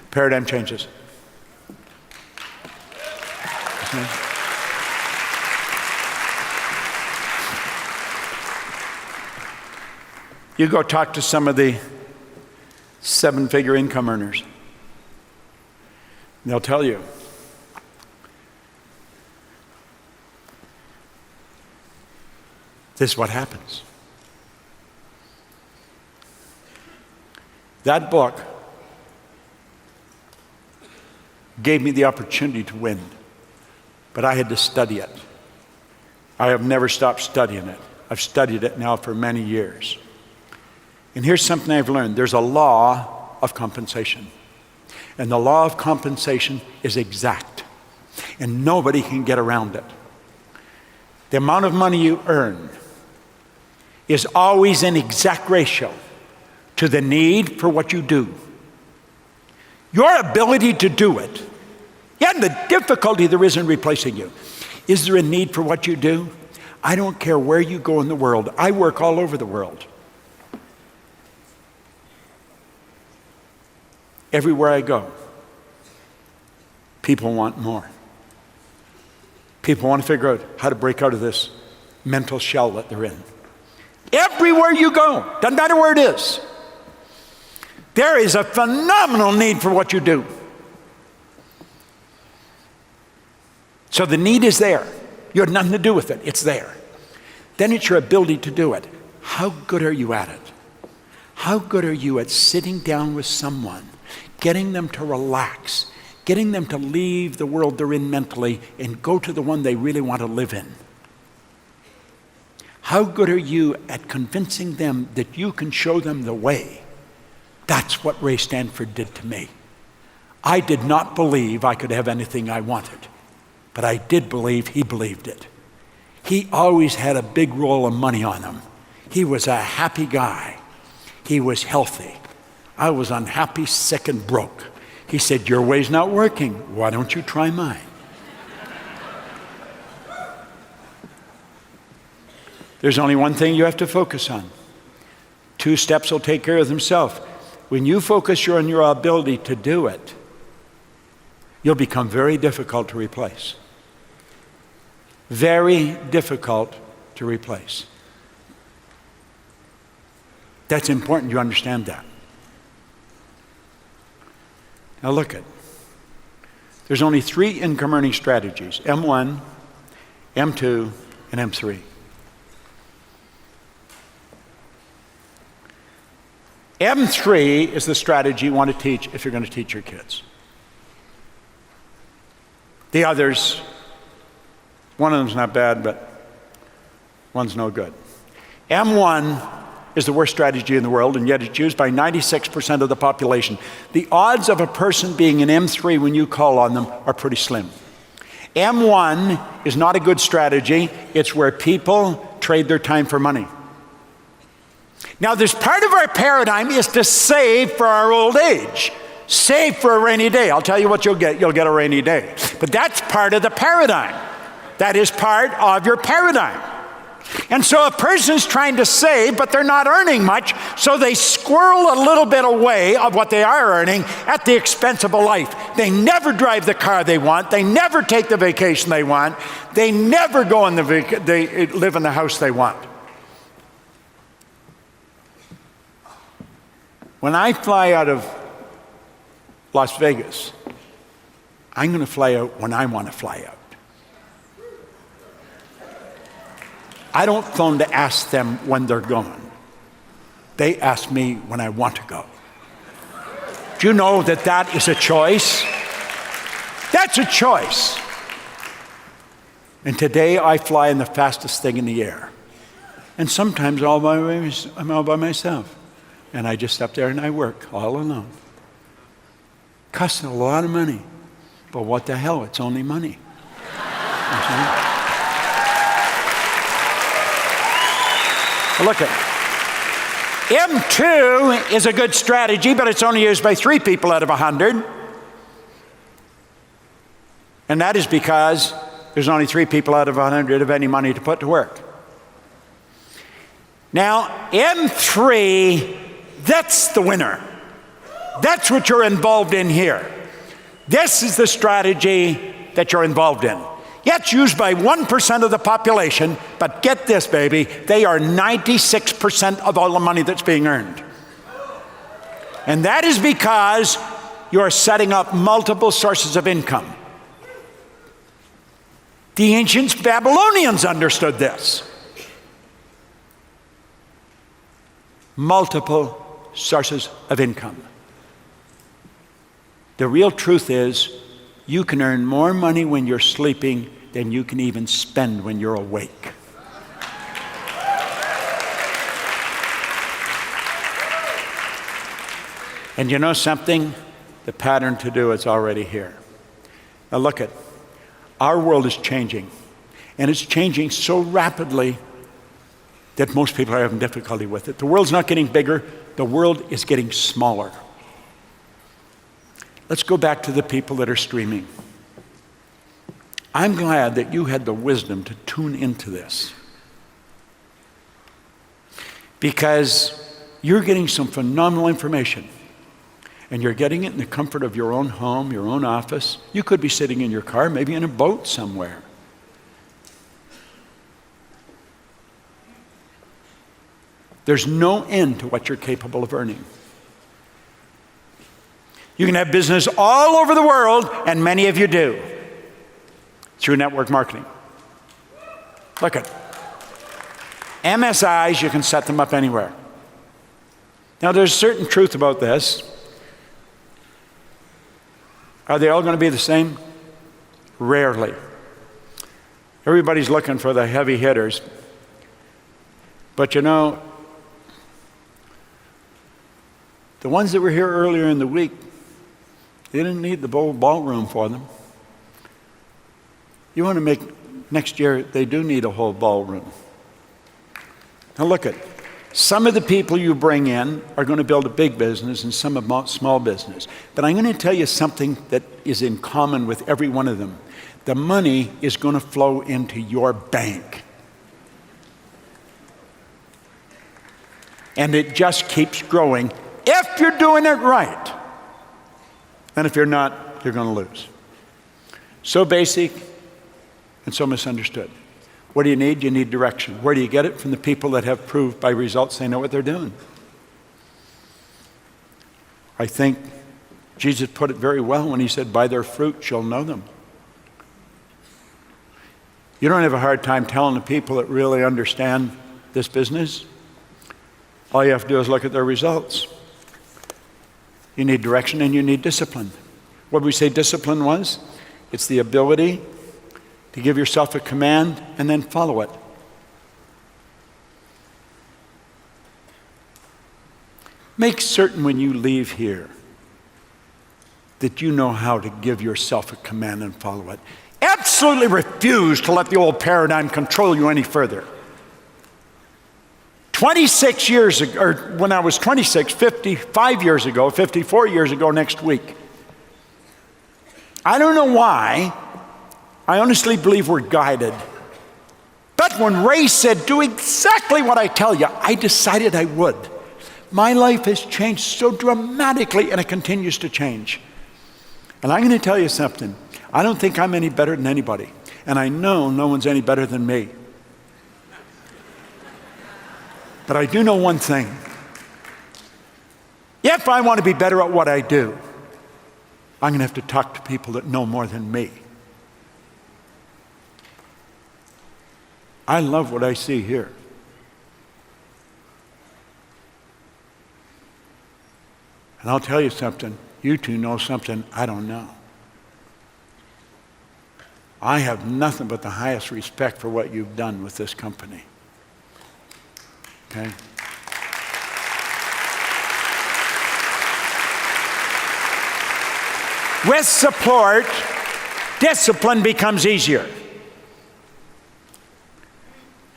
paradigm changes. You go talk to some of the 7-figure income earners. They'll tell you, this is what happens. That book gave me the opportunity to win, but I had to study it. I have never stopped studying it. I've studied it now for many years. And here's something I've learned. There's a law of compensation. And the law of compensation is exact. And nobody can get around it. The amount of money you earn is always in exact ratio to the need for what you do. Your ability to do it, and the difficulty there is in replacing you. Is there a need for what you do? I don't care where you go in the world. I work all over the world. Everywhere I go, people want more. People want to figure out how to break out of this mental shell that they're in. Everywhere you go, doesn't matter where it is, there is a phenomenal need for what you do. So the need is there. You have nothing to do with it. It's there. Then it's your ability to do it. How good are you at it? How good are you at sitting down with someone, getting them to relax, getting them to leave the world they're in mentally and go to the one they really want to live in? How good are you at convincing them that you can show them the way? That's what Ray Stanford did to me. I did not believe I could have anything I wanted, but I did believe he believed it. He always had a big roll of money on him. He was a happy guy. He was healthy. I was unhappy, sick, and broke. He said, your way's not working. Why don't you try mine? There's only one thing you have to focus on. 2 steps will take care of themselves. When you focus on your ability to do it, you'll become very difficult to replace. Very difficult to replace. That's important you understand that. Now look at, there's only 3 income earning strategies, M1, M2, and M3. M3 is the strategy you want to teach if you're going to teach your kids. The others, one of them's not bad, but one's no good. M1 is the worst strategy in the world, and yet it's used by 96% of the population. The odds of a person being an M3 when you call on them are pretty slim. M1 is not a good strategy. It's where people trade their time for money. Now, there's part of our paradigm is to save for our old age. Save for a rainy day. I'll tell you what you'll get. You'll get a rainy day. But that's part of the paradigm. That is part of your paradigm. And so a person's trying to save, but they're not earning much, so they squirrel a little bit away of what they are earning at the expense of a life. They never drive the car they want. They never take the vacation they want. They never go they live in the house they want. When I fly out of Las Vegas, I'm going to fly out when I want to fly out. I don't phone to ask them when they're going. They ask me when I want to go. Do you know that that is a choice? That's a choice. And today I fly in the fastest thing in the air. And sometimes I'm all by myself. And I just up there and I work all alone. Costs a lot of money. But what the hell, it's only money. Look at M2 is a good strategy, but it's only used by 3 people out of 100. And that is because there's only 3 people out of 100 of any money to put to work. Now, M3, that's the winner. That's what you're involved in here. This is the strategy that you're involved in. Yeah, it's used by 1% of the population, but get this, baby, they are 96% of all the money that's being earned. And that is because you're setting up multiple sources of income. The ancient Babylonians understood this. Multiple sources of income. The real truth is, you can earn more money when you're sleeping than you can even spend when you're awake. And you know something? The pattern to do is already here. Now look at, our world is changing. And it's changing so rapidly that most people are having difficulty with it. The world's not getting bigger, the world is getting smaller. Let's go back to the people that are streaming. I'm glad that you had the wisdom to tune into this, because you're getting some phenomenal information, and you're getting it in the comfort of your own home, your own office. You could be sitting in your car, maybe in a boat somewhere. There's no end to what you're capable of earning. You can have business all over the world, and many of you do, through network marketing. Look at MSIs, you can set them up anywhere. Now, there's a certain truth about this. Are they all going to be the same? Rarely. Everybody's looking for the heavy hitters. But you know, the ones that were here earlier in the week, they didn't need the ballroom for them. You want to make, next year, they do need a whole ballroom. Now look at, some of the people you bring in are going to build a big business and some a small business. But I'm going to tell you something that is in common with every one of them. The money is going to flow into your bank. And it just keeps growing if you're doing it right. And if you're not, you're going to lose. So basic and so misunderstood. What do you need? You need direction. Where do you get it? From the people that have proved by results they know what they're doing. I think Jesus put it very well when he said, by their fruit you'll know them. You don't have a hard time telling the people that really understand this business. All you have to do is look at their results. You need direction and you need discipline. What we say discipline was? It's the ability to give yourself a command and then follow it. Make certain when you leave here that you know how to give yourself a command and follow it. Absolutely refuse to let the old paradigm control you any further. 26 years ago, or when I was 26, 55 years ago, 54 years ago next week. I don't know why. I honestly believe we're guided. But when Ray said, do exactly what I tell you, I decided I would. My life has changed so dramatically, and it continues to change. And I'm going to tell you something. I don't think I'm any better than anybody. And I know no one's any better than me. But I do know one thing. If I want to be better at what I do, I'm going to have to talk to people that know more than me. I love what I see here. And I'll tell you something, you two know something I don't know. I have nothing but the highest respect for what you've done with this company. Okay? With support, discipline becomes easier.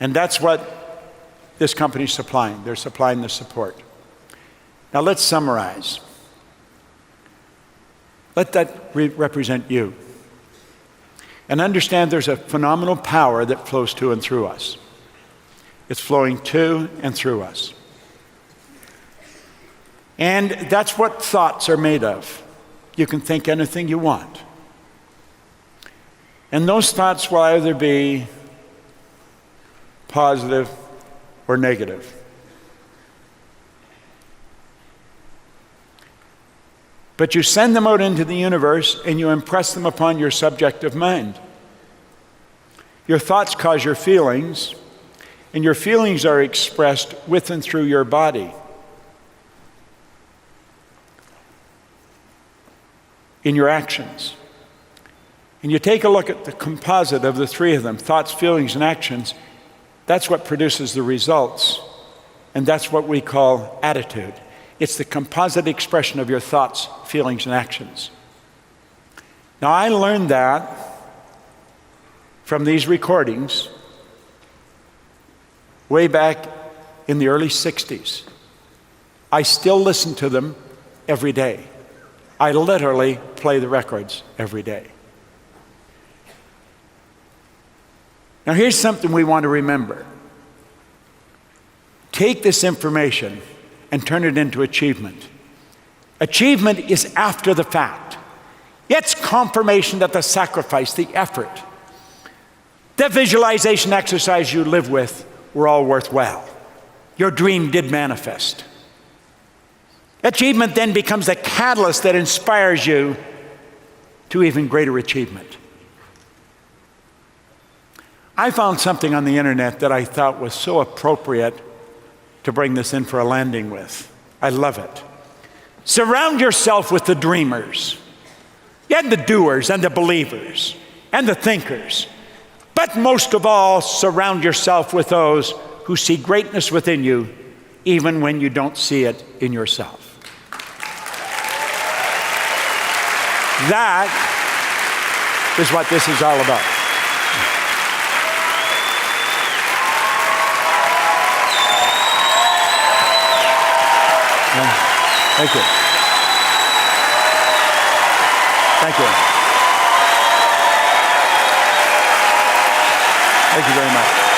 And that's what this company's supplying. They're supplying the support. Now let's summarize. Let that represent you. And understand there's a phenomenal power that flows to and through us. It's flowing to and through us. And that's what thoughts are made of. You can think anything you want. And those thoughts will either be positive or negative. But you send them out into the universe and you impress them upon your subjective mind. Your thoughts cause your feelings, and your feelings are expressed with and through your body. In your actions. And you take a look at the composite of the three of them, thoughts, feelings, and actions, that's what produces the results. And that's what we call attitude. It's the composite expression of your thoughts, feelings, and actions. Now, I learned that from these recordings way back in the early 60s. I still listen to them every day. I literally play the records every day. Now, here's something we want to remember. Take this information and turn it into achievement. Achievement is after the fact. It's confirmation that the sacrifice, the effort, the visualization exercise you live with were all worthwhile. Your dream did manifest. Achievement then becomes the catalyst that inspires you to even greater achievement. I found something on the internet that I thought was so appropriate to bring this in for a landing with. I love it. Surround yourself with the dreamers, and the doers, and the believers, and the thinkers. But most of all, surround yourself with those who see greatness within you, even when you don't see it in yourself. That is what this is all about. Thank you. Thank you. Thank you very much.